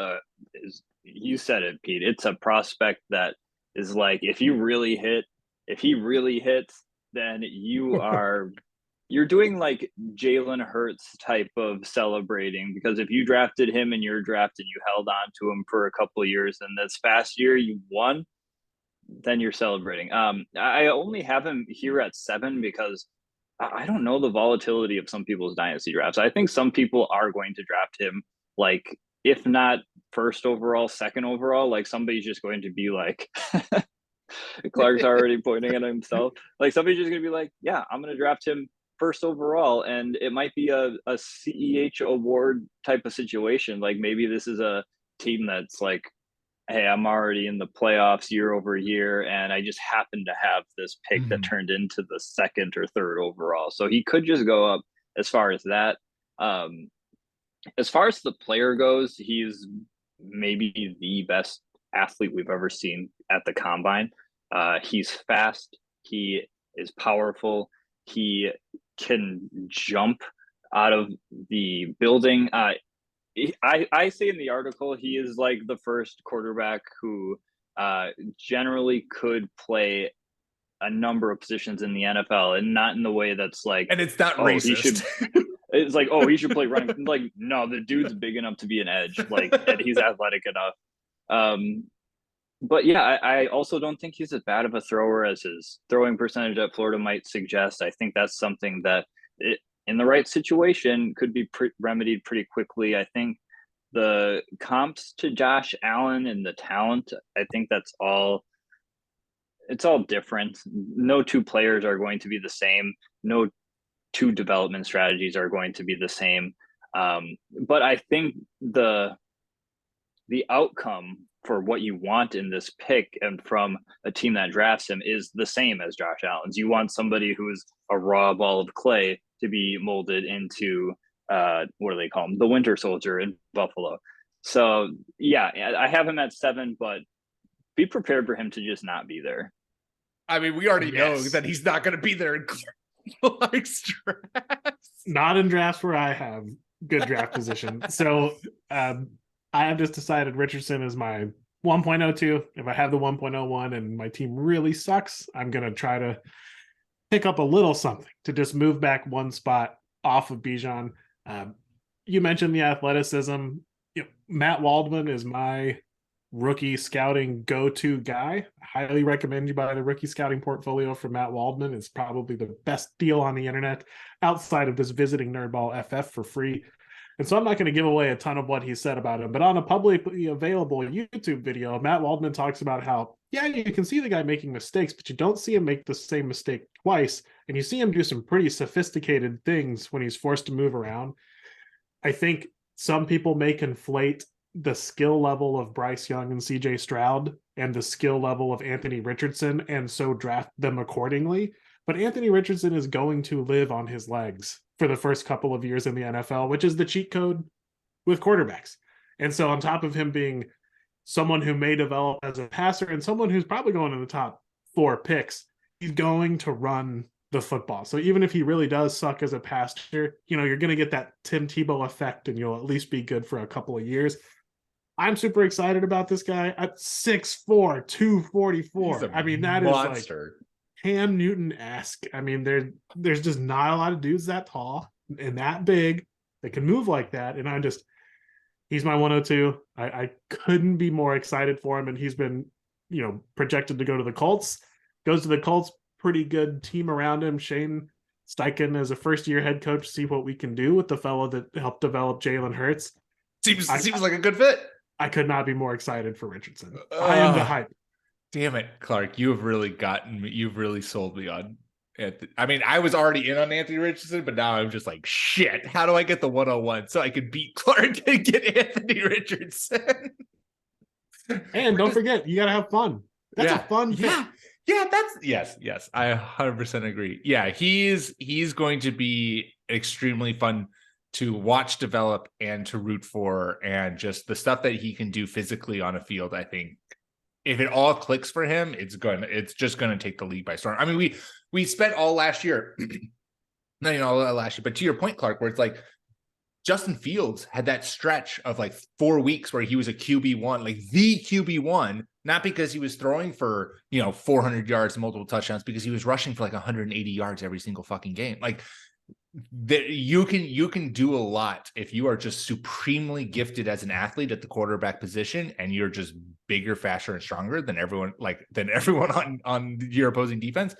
you said it, Pete. It's a prospect that is like, if he really hits, then you're doing like Jalen Hurts type of celebrating, because if you drafted him in your draft and you held on to him for a couple of years and this past year you won, then you're celebrating. I only have him here at 7 because I don't know the volatility of some people's dynasty drafts. I think some people are going to draft him, like, if not first overall, second overall. Like somebody's just going to be like, Clark's already pointing at himself. Like somebody's just going to be like, yeah, I'm going to draft him first overall. And it might be a CEH award type of situation. Like maybe this is a team that's like, hey, I'm already in the playoffs year over year, and I just happen to have this pick that turned into the second or third overall. So he could just go up as far as that. As far as the player goes, he's maybe the best athlete we've ever seen at the combine. He's fast. He is powerful. He can jump out of the building. I say in the article, he is like the first quarterback who generally could play a number of positions in the NFL, and not in the way that's like, and it's not racist. It's like, oh, he should play running. Like, no, the dude's big enough to be an edge. Like, and he's athletic enough. But yeah, I also don't think he's as bad of a thrower as his throwing percentage at Florida might suggest. I think that's something that in the right situation could be remedied pretty quickly. I think the comps to Josh Allen and the talent, I think it's all different. No two players are going to be the same. No two development strategies are going to be the same. But I think the outcome for what you want in this pick and from a team that drafts him is the same as Josh Allen's. You want somebody who's a raw ball of clay to be molded into what do they call him? The Winter Soldier in Buffalo. So yeah, I have him at 7, but be prepared for him to just not be there. I mean, we already know that he's not going to be there in Clark's drafts. Not in drafts where I have good draft position. So I have just decided Richardson is my 1.02. If I have the 1.01 and my team really sucks, I'm going to try to pick up a little something to just move back one spot off of Bijan. You mentioned the athleticism. Matt Waldman is my rookie scouting go-to guy. I highly recommend you buy the rookie scouting portfolio from Matt Waldman. It's probably the best deal on the internet outside of this visiting NerdBall FF for free. And so I'm not going to give away a ton of what he said about him, but on a publicly available YouTube video, Matt Waldman talks about how, yeah, you can see the guy making mistakes, but you don't see him make the same mistake twice. And you see him do some pretty sophisticated things when he's forced to move around. I think some people may conflate the skill level of Bryce Young and CJ Stroud and the skill level of Anthony Richardson, and so draft them accordingly. But Anthony Richardson is going to live on his legs for the first couple of years in the NFL, which is the cheat code with quarterbacks. And so on top of him being someone who may develop as a passer and someone who's probably going in the top 4 picks, he's going to run the football. So even if he really does suck as a passer, you're going to get that Tim Tebow effect and you'll at least be good for a couple of years. I'm super excited about this guy at 6'4", 244. I mean, that monster. Cam Newton-esque. I mean, there's just not a lot of dudes that tall and that big that can move like that. And he's my 102. I couldn't be more excited for him. And he's been, projected to go to the Colts. Goes to the Colts, pretty good team around him. Shane Steichen as a first-year head coach, see what we can do with the fellow that helped develop Jalen Hurts. Seems like a good fit. I could not be more excited for Richardson. I am the hype. Damn it, Clark. You have really gotten me. You've really sold me on it. I mean, I was already in on Anthony Richardson, but now I'm just like, shit, how do I get the 101 so I can beat Clark and get Anthony Richardson? And don't forget, you got to have fun. That's a fun pick. Yeah, yes. I 100% agree. Yeah, he's going to be extremely fun to watch develop and to root for, and just the stuff that he can do physically on a field. I think if it all clicks for him, it's just going to take the league by storm. I mean, we spent all last year, but to your point, Clark, where it's like Justin Fields had that stretch of like 4 weeks where he was a QB1, like the QB1, not because he was throwing for, 400 yards and multiple touchdowns, because he was rushing for like 180 yards every single fucking game. Like you can do a lot if you are just supremely gifted as an athlete at the quarterback position, and you're just bigger, faster, and stronger than everyone on your opposing defense.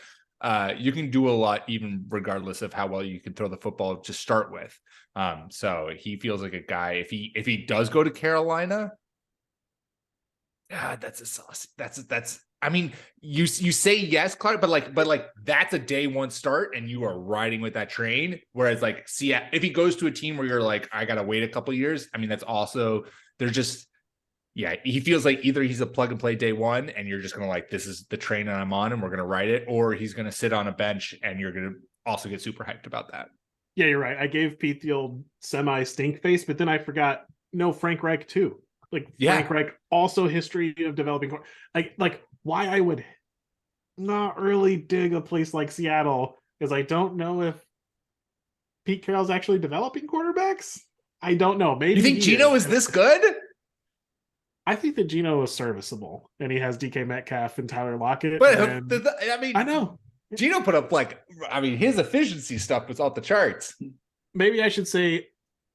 You can do a lot, even regardless of how well you can throw the football to start with. So he feels like a guy. If he does go to Carolina, that's a saucy. That's. I mean, you say yes, Clark, but like that's a day one start, and you are riding with that train. Whereas like, if he goes to a team where you're like, I gotta wait a couple of years. I mean, that's also they're just. Yeah, he feels like either he's a plug and play day one, and you're just going to like, this is the train that I'm on and we're going to ride it, or he's going to sit on a bench and you're going to also get super hyped about that. Yeah, you're right. I gave Pete the old semi stink face, but then I forgot, no, Frank Reich too. Frank Reich, also history of developing. Like why I would not really dig a place like Seattle is I don't know if Pete Carroll's actually developing quarterbacks. I don't know. Maybe you think Geno is this good? I think that Geno is serviceable, and he has DK Metcalf and Tyler Lockett. But I know Geno put up his efficiency stuff was off the charts. Maybe I should say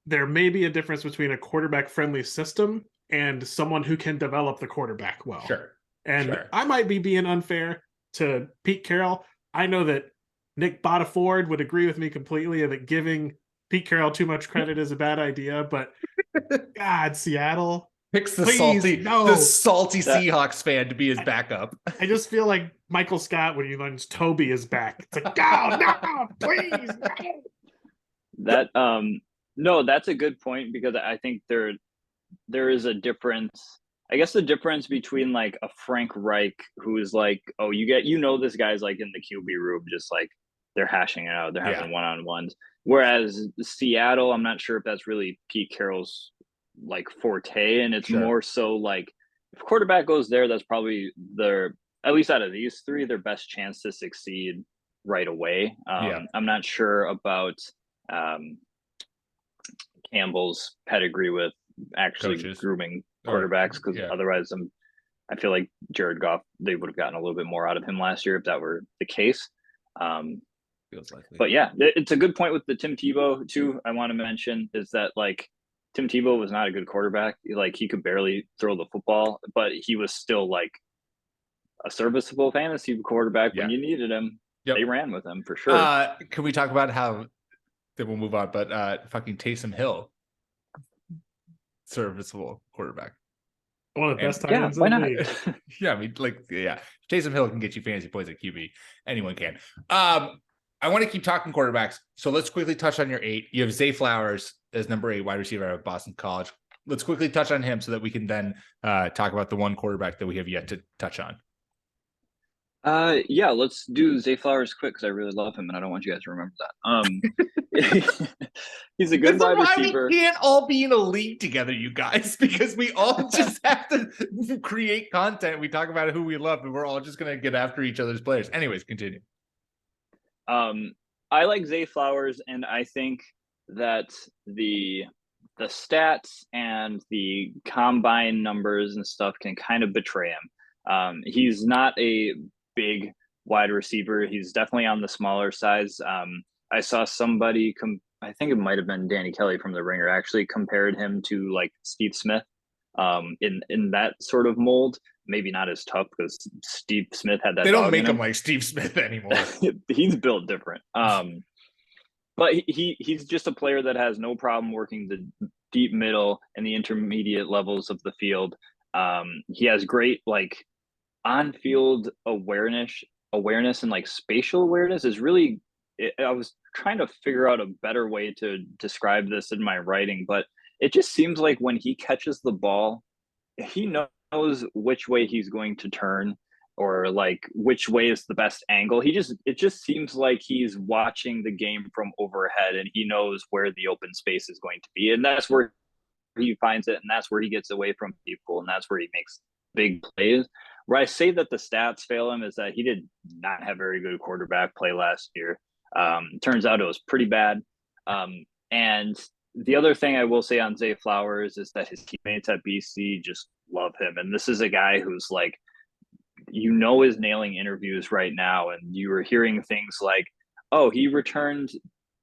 there may be a difference between a quarterback-friendly system and someone who can develop the quarterback well. Sure. I might be being unfair to Pete Carroll. I know that Nick Bottaford would agree with me completely that giving Pete Carroll too much credit is a bad idea, but God, Seattle. Picks the salty Seahawks fan to be his backup. I just feel like Michael Scott when he learns Toby is back. It's like, no, please. No, that's a good point, because I think there is a difference. I guess the difference between like a Frank Reich, who is like, oh, this guy's like in the QB room, just like they're hashing it out, they're having one-on-ones. Whereas Seattle, I'm not sure if that's really Pete Carroll's like forte, and it's more so like if quarterback goes there, that's probably at least out of these three, their best chance to succeed right away. I'm not sure about Campbell's pedigree with actually coaches grooming quarterbacks, because otherwise I feel like Jared Goff, they would have gotten a little bit more out of him last year if that were the case. Feels likely. But yeah, it's a good point with the Tim Tebow too. I want to mention is that like Tim Tebow was not a good quarterback. Like he could barely throw the football, but he was still like a serviceable fantasy quarterback when you needed him. Yep. They ran with him for sure. Can we talk about how then we'll move on, but fucking Taysom Hill, serviceable quarterback. One of the best tight ends in the league. Yeah, I mean, Taysom Hill can get you fantasy points at QB. Anyone can. I want to keep talking quarterbacks. So let's quickly touch on your 8. You have Zay Flowers as number 8 wide receiver out of Boston College. Let's quickly touch on him so that we can then talk about the one quarterback that we have yet to touch on. Yeah, let's do Zay Flowers quick because I really love him and I don't want you guys to remember that. He's a good wide receiver. We can't all be in a league together, you guys, because we all just have to create content. We talk about who we love, and we're all just going to get after each other's players. Anyways, continue. I like Zay Flowers, and I think that the stats and the combine numbers and stuff can kind of betray him. He's not a big wide receiver. He's definitely on the smaller size. I saw somebody I think it might have been Danny Kelly from The Ringer actually compared him to like Steve Smith in that sort of mold. Maybe not as tough because Steve Smith had that They don't dog make in him him. like Steve Smith anymore. He's built different. But he's just a player that has no problem working the deep middle and the intermediate levels of the field. He has great like on-field awareness and like spatial awareness is really. I was trying to figure out a better way to describe this in my writing, but it just seems like when he catches the ball, he knows which way he's going to turn or like which way is the best angle. It just seems like he's watching the game from overhead and he knows where the open space is going to be. And that's where he finds it and that's where he gets away from people and that's where he makes big plays. Where I say that the stats fail him is that he did not have very good quarterback play last year. Turns out it was pretty bad. And the other thing I will say on Zay Flowers is that his teammates at BC just love him. And this is a guy who's like, is nailing interviews right now. And you were hearing things like, oh, he returned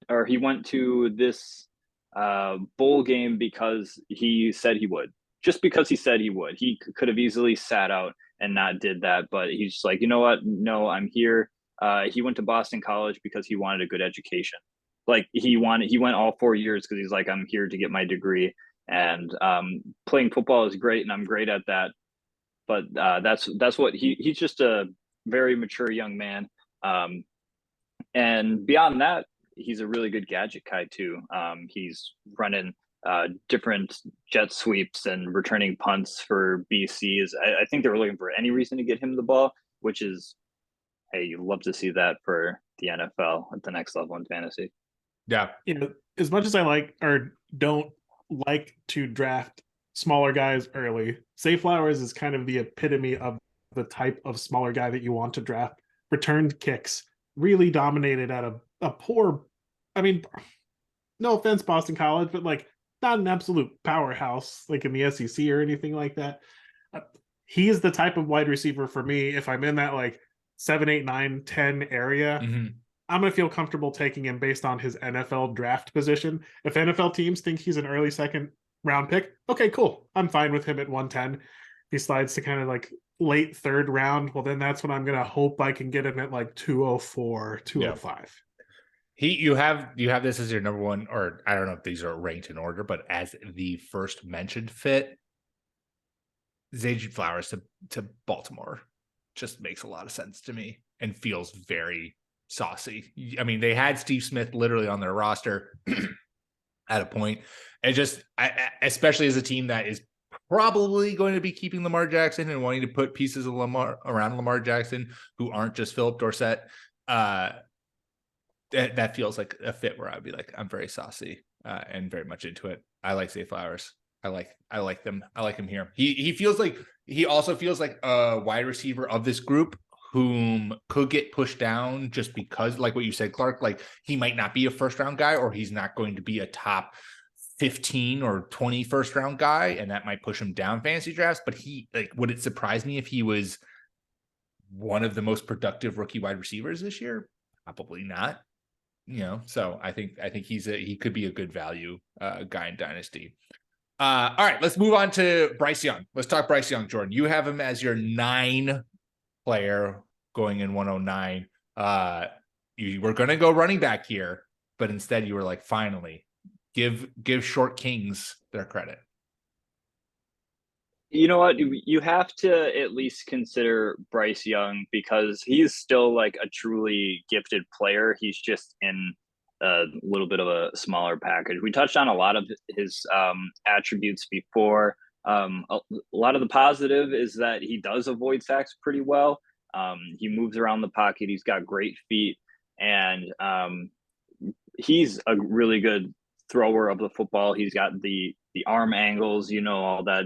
or he went to this bowl game because he said he would. Just because he said he would. He could have easily sat out and not did that. But he's just like, you know what? No, I'm here. He went to Boston College because he wanted a good education. Like he went all 4 years because he's like, I'm here to get my degree. And playing football is great, and I'm great at that. But that's what he's just a very mature young man. And beyond that, he's a really good gadget guy too. He's running different jet sweeps and returning punts for BCs. I think they were looking for any reason to get him the ball, which is, hey, you love to see that for the NFL at the next level in fantasy. Yeah. As much as I like or don't like to draft smaller guys early, Zay Flowers is kind of the epitome of the type of smaller guy that you want to draft. Returned kicks, really dominated at a poor, I mean, no offense, Boston College, but like not an absolute powerhouse like in the SEC or anything like that. He is the type of wide receiver for me. If I'm in that like 7, 8, 9, 10 area, I'm going to feel comfortable taking him based on his NFL draft position. If NFL teams think he's an early second round pick, okay, cool. I'm fine with him at 110. He slides to kind of like late third round. Well, then that's when I'm going to hope I can get him at like 204, 205. You have this as your number one, or I don't know if these are ranked in order, but as the first mentioned fit, Zay Flowers to Baltimore just makes a lot of sense to me and feels very saucy. I mean, they had Steve Smith literally on their roster at a point. And just, especially as a team that is probably going to be keeping Lamar Jackson and wanting to put pieces of around Lamar Jackson who aren't just Philip Dorsett, that feels like a fit where I'd be like, I'm very saucy and very much into it. I like Zay Flowers. I like them. I like him here. He also feels like a wide receiver of this group whom could get pushed down just because, like what you said, Clark, like he might not be a first round guy or he's not going to be a top 15 or 20 first round guy. And that might push him down fantasy drafts. But would it surprise me if he was one of the most productive rookie wide receivers this year? Probably not. So I think he could be a good value guy in Dynasty. All right, let's move on to Bryce Young. Let's talk Bryce Young, Jordan. You have him as your 9 player going in 109. You were going to go running back here, but instead you were like, finally, give short kings their credit. You know what? You have to at least consider Bryce Young because he's still like a truly gifted player. He's just in a little bit of a smaller package. We touched on a lot of his attributes before. A lot of the positive is that he does avoid sacks pretty well. He moves around the pocket. He's got great feet, and he's a really good thrower of the football. He's got the arm angles, all that.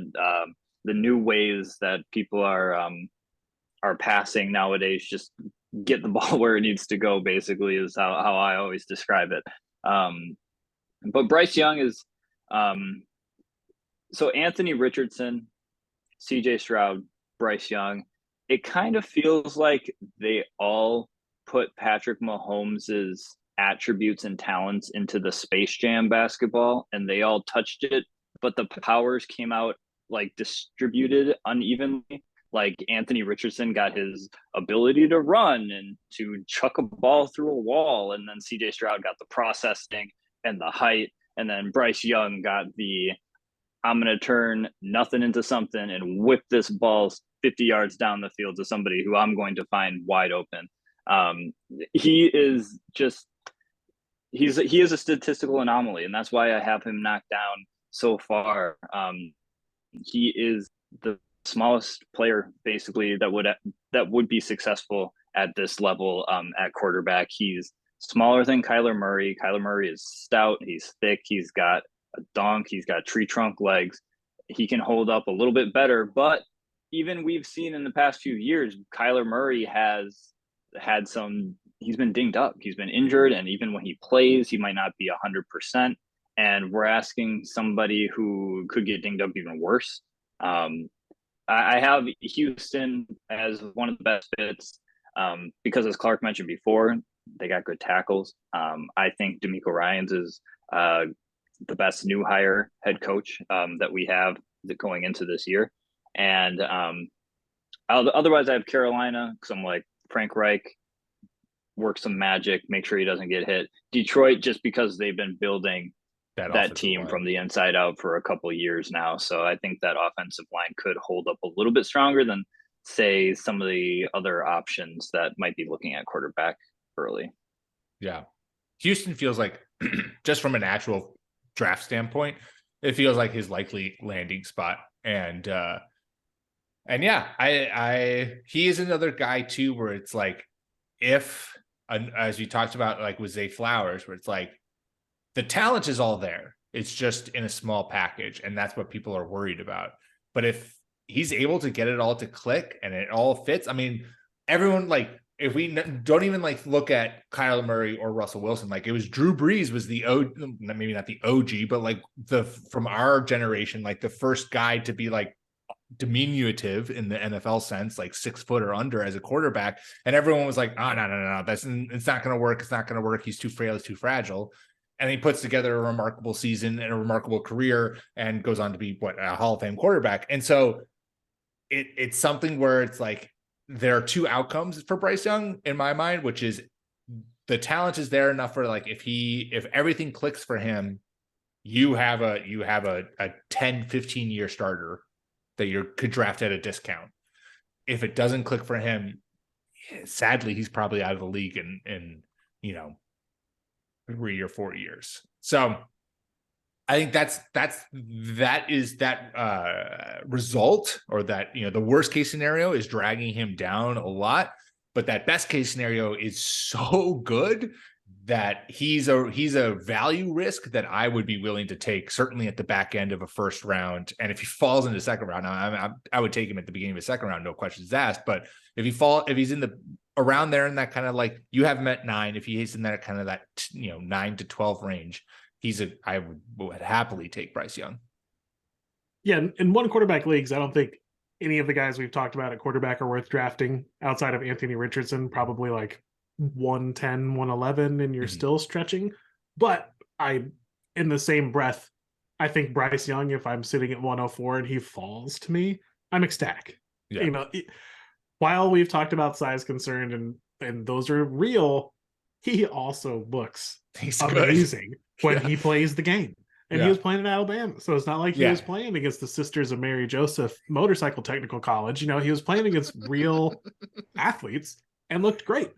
The new ways that people are passing nowadays, just get the ball where it needs to go, basically, is how I always describe it. But Bryce Young is so Anthony Richardson, CJ Stroud, Bryce Young. it kind of feels like they all put Patrick Mahomes's attributes and talents into the Space Jam basketball, and they all touched it, but the powers came out like distributed unevenly. Like Anthony Richardson got his ability to run and to chuck a ball through a wall, and then CJ Stroud got the processing and the height, and then Bryce Young got the I'm going to turn nothing into something and whip this ball 50 yards down the field to somebody who I'm going to find wide open. He is just he is a statistical anomaly, and that's why I have him knocked down so far. He is the smallest player basically that would be successful at this level at quarterback. He's smaller than Kyler Murray. Kyler Murray is stout. He's thick. He's got a donk. He's got tree trunk legs. He can hold up a little bit better, but even we've seen in the past few years, Kyler Murray has had some. He's been dinged up. He's been injured, and even when he plays, he might not be 100%. And we're asking somebody who could get dinged up even worse. I have Houston as one of the best fits because, as Clark mentioned before, they got good tackles. I think DeMeco Ryans is the best new hire head coach that we have going into this year. And otherwise, I have Carolina because I'm like Frank Reich, work some magic, make sure he doesn't get hit. Detroit, just because they've been building that team from the inside out for a couple of years now. So I think that offensive line could hold up a little bit stronger than, say, some of the other options that might be looking at quarterback early. Yeah. Houston feels like, just from an actual draft standpoint, it feels like his likely landing spot. And yeah, he is another guy too, where it's like, if, as you talked about, like with Zay Flowers, where it's like, the talent is all there. It's just in a small package, and that's what people are worried about. But if he's able to get it all to click and it all fits, I mean, everyone, like, if we don't even like look at Kyler Murray or Russell Wilson, like it was Drew Brees was the maybe not the OG, but like from our generation, like the first guy to be like diminutive in the NFL sense, like 6 foot or under as a quarterback. And everyone was like, oh, no, it's not going to work. It's not going to work. He's too frail. He's too fragile. And he puts together a remarkable season and a remarkable career and goes on to be a Hall of Fame quarterback. And so it's something where it's like, there are two outcomes for Bryce Young in my mind, which is the talent is there enough for like, if everything clicks for him, you have a 10, 15 year starter that you could draft at a discount. If it doesn't click for him, sadly, he's probably out of the league in 3 or 4 years. So I think that is result, or that, the worst case scenario is dragging him down a lot, but that best case scenario is so good that he's a value risk that I would be willing to take, certainly at the back end of a first round. And if he falls into the second round, I would take him at the beginning of a second round, no questions asked. But if he's in the around there in that kind of, like, you have him at 9, if he's in that kind of that 9 to 12 range, I would happily take Bryce Young. Yeah, in one quarterback leagues, I don't think any of the guys we've talked about at quarterback are worth drafting outside of Anthony Richardson, probably like 110, 111, and you're still stretching. But in the same breath, I think Bryce Young, if I'm sitting at 104 and he falls to me, I'm ecstatic. Yeah. While we've talked about size concern and those are real, he also looks amazing when he plays the game. And he was playing in Alabama. So it's not like he was playing against the Sisters of Mary Joseph Motorcycle Technical College. He was playing against real athletes and looked great.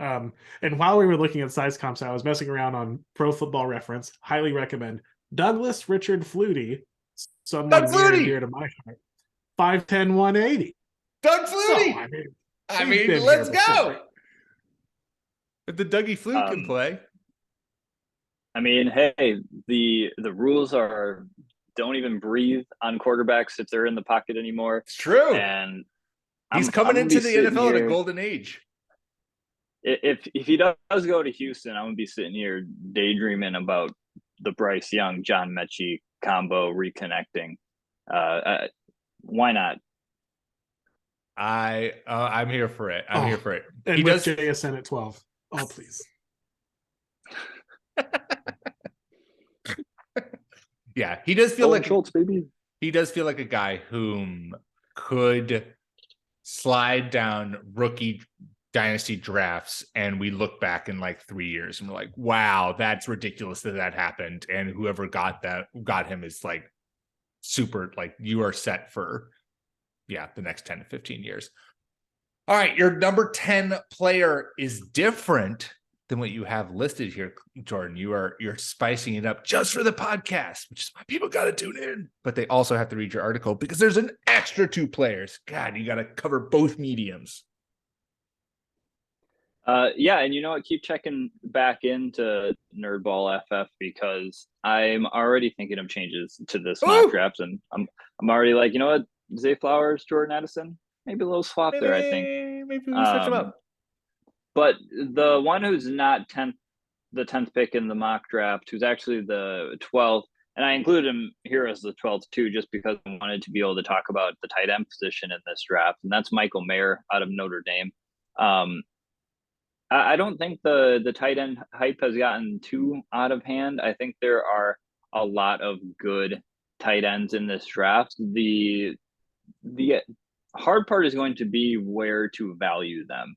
And while we were looking at size comps, I was messing around on Pro Football Reference. Highly recommend Douglas Richard Flutie, someone near and dear to my heart. 5'10", 180. Doug Flutie. So, let's go. If the Dougie Fluke can play. I mean, hey, the rules are don't even breathe on quarterbacks if they're in the pocket anymore. It's true. And he's coming into the NFL in a golden age. If he does go to Houston, I'm going to be sitting here daydreaming about the Bryce Young, John Mechie combo reconnecting. Why not? I'm here for it. I'm here for it. And He with does. JSN at 12. Oh, please. Yeah, he does feel Dalton like Schultz, baby. he does feel like a guy whom could slide down rookie dynasty drafts, and we look back in like 3 years and we're like, wow, that's ridiculous that happened. And whoever got him is like super, like, you are set for the next 10 to 15 years. All right, your number 10 player is different than what you have listed here, Jordan. You're spicing it up just for the podcast, which is why people got to tune in. But they also have to read your article because there's an extra 2 players. God, you got to cover both mediums. Yeah, and you know what? Keep checking back into NerdBall FF because I'm already thinking of changes to this mock draft, and I'm already like, you know what? Zay Flowers, Jordan Addison, maybe a little swap there. I think Maybe we switch them up. But the one who's not the 10th pick in the mock draft, who's actually the 12th, and I included him here as the 12th too, just because I wanted to be able to talk about the tight end position in this draft, and that's Michael Mayer out of Notre Dame. I don't think the tight end hype has gotten too out of hand. I think there are a lot of good tight ends in this draft. The hard part is going to be where to value them,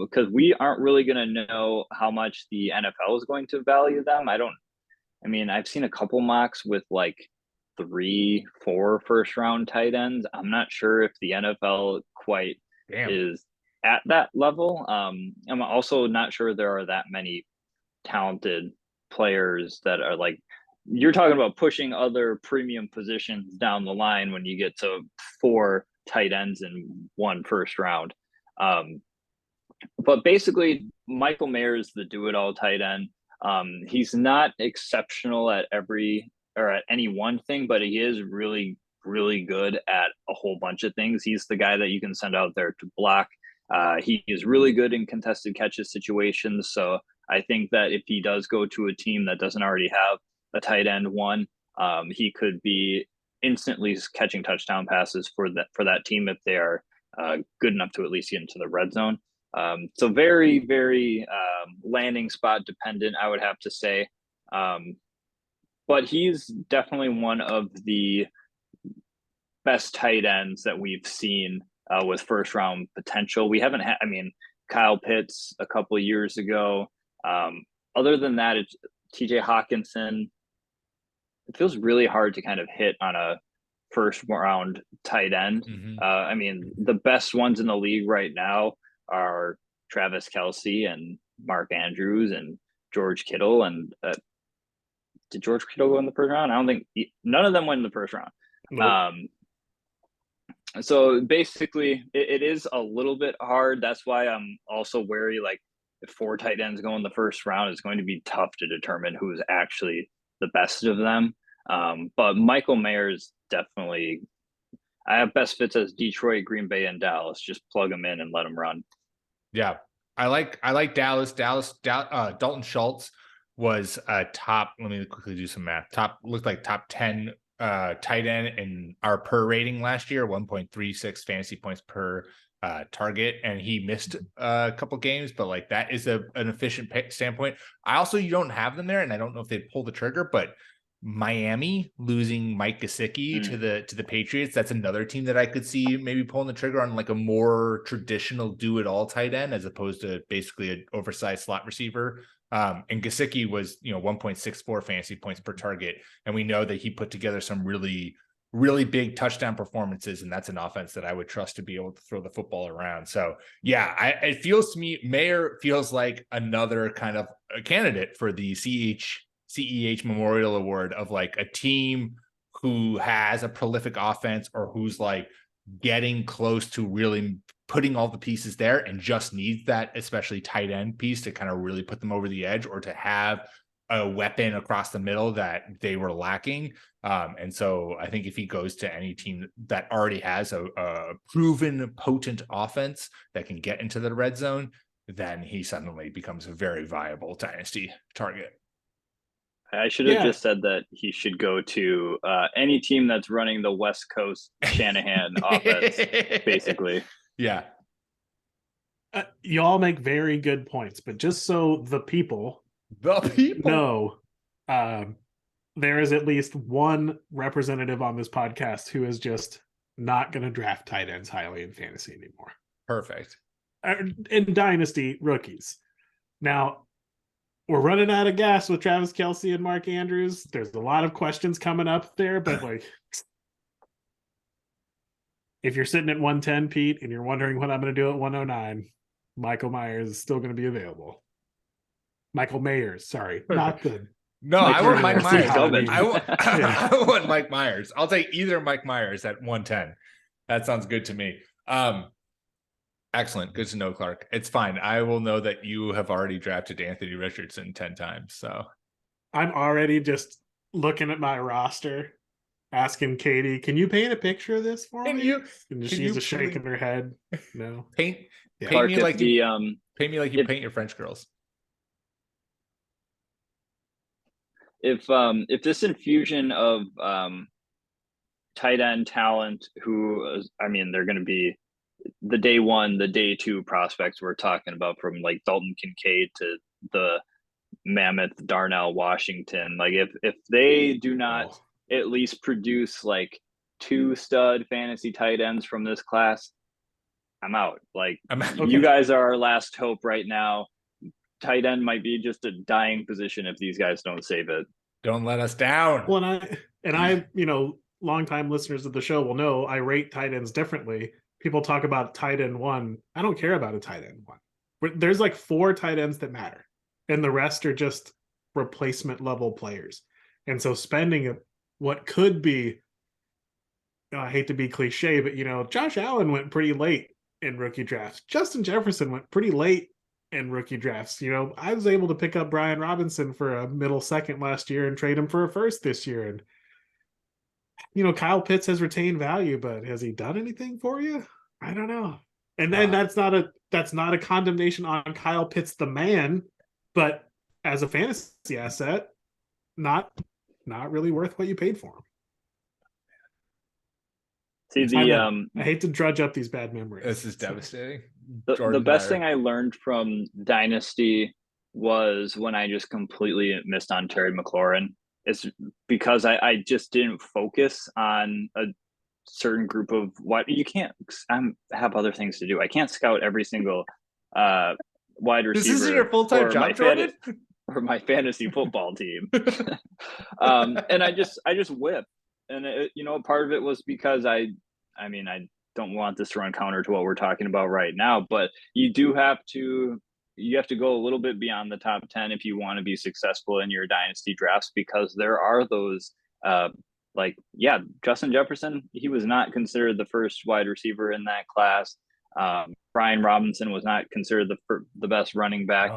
because we aren't really going to know how much the NFL is going to value them. I've seen a couple mocks with like 3-4 first round tight ends. I'm not sure if the NFL quite is at that level. I'm also not sure there are that many talented players that are like, you're talking about pushing other premium positions down the line when you get to 4 tight ends in 1 first round. But basically, Michael Mayer is the do-it-all tight end. He's not exceptional at any one thing, but he is really, really good at a whole bunch of things. He's the guy that you can send out there to block. He is really good in contested catches situations. So I think that if he does go to a team that doesn't already have a tight end one, he could be instantly catching touchdown passes for that team if they are good enough to at least get into the red zone. So very, very landing spot dependent, I would have to say. But he's definitely one of the best tight ends that we've seen with first round potential. We haven't had, Kyle Pitts a couple of years ago. Other than that, it's TJ Hawkinson. It feels really hard to kind of hit on a first round tight end. Mm-hmm. The best ones in the league right now are Travis Kelce and Mark Andrews and George Kittle. And did George Kittle go in the first round? I don't think none of them went in the first round. Nope. So basically, it is a little bit hard. That's why I'm also wary. Like, if 4 tight ends go in the first round, it's going to be tough to determine who's actually the best of them. But Michael Mayer is definitely. I have best fits as Detroit, Green Bay, and Dallas. Just plug them in and let them run. Yeah, I like Dallas. Dalton Schultz was a top. Let me quickly do some math. Looked like top 10 tight end in our per rating last year, 1.36 fantasy points per target, and he missed a couple games, but like that is an efficient standpoint. You don't have them there, and I don't know if they pull the trigger, but Miami losing Mike Gesicki to the Patriots, that's another team that I could see maybe pulling the trigger on, like a more traditional do-it-all tight end as opposed to basically an oversized slot receiver. And Gesicki was 1.64 fantasy points per target, and we know that he put together some really, really big touchdown performances, and that's an offense that I would trust to be able to throw the football around. So yeah, it feels to me Mayer feels like another kind of a candidate for the CEH Memorial Award of like a team who has a prolific offense or who's like getting close to really putting all the pieces there and just needs that, especially tight end piece to kind of really put them over the edge or to have a weapon across the middle that they were lacking. And so I think if he goes to any team that already has a proven potent offense that can get into the red zone, then he suddenly becomes a very viable dynasty target. I should have just said that he should go to any team that's running the West Coast Shanahan offense, basically. Yeah. You all make very good points, but just so the people know, there is at least one representative on this podcast who is just not going to draft tight ends highly in fantasy anymore. Perfect. In Dynasty rookies. Now, we're running out of gas with Travis Kelce and Mark Andrews. There's a lot of questions coming up there, but like, if you're sitting at 110, Pete, and you're wondering what I'm going to do at 109, Michael Myers is still going to be available. Michael Mayers, sorry, not the. No, I want Mike Myers. Yeah. I want Mike Myers. I'll take either Mike Myers at 110. That sounds good to me. Excellent. Good to know, Clark. It's fine. I will know that you have already drafted Anthony Richardson 10 times. So I'm already just looking at my roster, asking Katie, can you paint a picture of this for me? And she's just shaking her head. No. Paint Clark, me like you paint your French girls. If this infusion of tight end talent, they're going to be the day one, the day two prospects we're talking about, from like Dalton Kincaid to the mammoth Darnell Washington. Like if they do not at least produce like 2 stud fantasy tight ends from this class, I'm out. Like, you guys are our last hope right now. Tight end might be just a dying position if these guys don't save it. Don't let us down. Well, and I, longtime listeners of the show will know I rate tight ends differently. People talk about tight end 1. I don't care about a tight end 1. There's like 4 tight ends that matter, and the rest are just replacement level players. And so spending what could be, I hate to be cliche, but Josh Allen went pretty late in rookie drafts. Justin Jefferson went pretty late in rookie drafts. I was able to pick up Bijan Robinson for a middle second last year and trade him for a first this year. And Kyle Pitts has retained value, but has he done anything for you? I don't know. And then that's not a condemnation on Kyle Pitts, the man, but as a fantasy asset, not really worth what you paid for him. See, I hate to drudge up these bad memories. This is devastating. The best thing I learned from Dynasty was when I just completely missed on Terry McLaurin. It's because I just didn't focus on a certain group of what you can't. I have other things to do. I can't scout every single wide receiver. This isn't your full-time job, Jordan? For my fantasy football team. And I just whipped. And part of it was because I don't want this to run counter to what we're talking about right now, but you have to go a little bit beyond the top 10 if you want to be successful in your dynasty drafts, because there are those Justin Jefferson, he was not considered the first wide receiver in that class. Brian Robinson was not considered the best running back.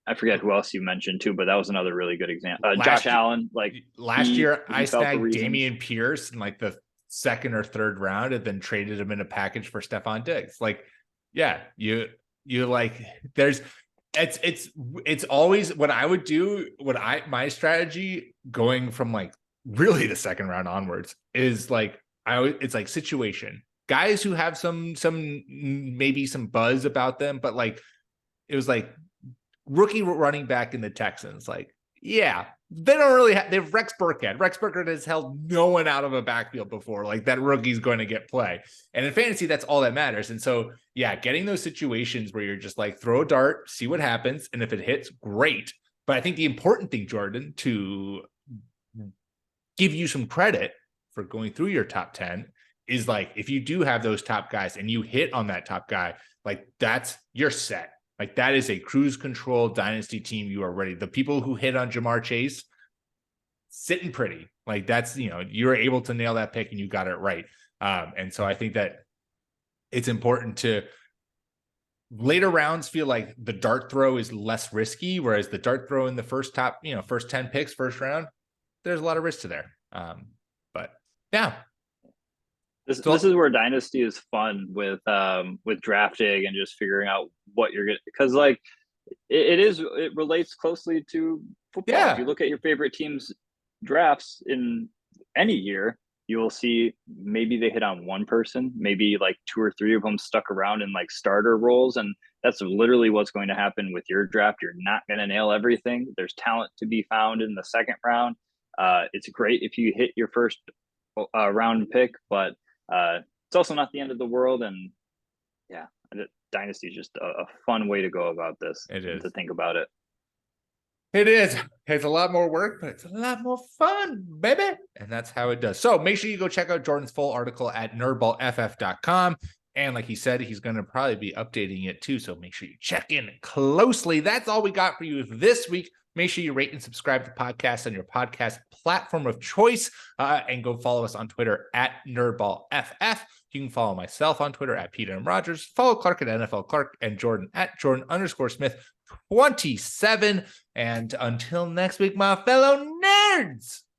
I forget who else you mentioned too, but that was another really good example. Josh Allen, last year, I snagged Dameon Pierce in like the 2nd or 3rd round, and then traded him in a package for Stephon Diggs. It's always what I would do. My strategy going from like really the 2nd round onwards is it's like situation guys who have some maybe some buzz about them, but it was like rookie running back in the Texans. They don't really they have Rex Burkhead. Rex Burkhead has held no one out of a backfield before. That rookie's going to get play. And in fantasy, that's all that matters. And so, getting those situations where you're just throw a dart, see what happens. And if it hits, great. But I think the important thing, Jordan, to give you some credit for going through your top 10 is if you do have those top guys and you hit on that top guy, you're set. That is a cruise control dynasty team. You are ready. The people who hit on Jamar Chase, sitting pretty. That's, you're able to nail that pick and you got it right. And so I think that it's important to later rounds feel like the dart throw is less risky, whereas the dart throw in the first 10 picks, first round, there's a lot of risk to there. But yeah. This is where Dynasty is fun with drafting and just figuring out what you're going to, because it relates closely to football. Yeah. If you look at your favorite teams' drafts in any year, you will see maybe they hit on one person, maybe like 2 or 3 of them stuck around in like starter roles. And that's literally what's going to happen with your draft. You're not going to nail everything. There's talent to be found in the second round. It's great if you hit your first round pick, but it's also not the end of the world. And yeah, Dynasty is just a fun way to go about this. It is. To think about it. It is. It's a lot more work, but it's a lot more fun, baby. And that's how it does. So make sure you go check out Jordan's full article at nerdballff.com. And like he said, he's going to probably be updating it too. So make sure you check in closely. That's all we got for you this week. Make sure you rate and subscribe to the podcast on your podcast platform of choice. And go follow us on Twitter at NerdBallFF. You can follow myself on Twitter at Peter M. Rogers. Follow Clark at NFL Clark and Jordan at Jordan_Smith27. And until next week, my fellow nerds.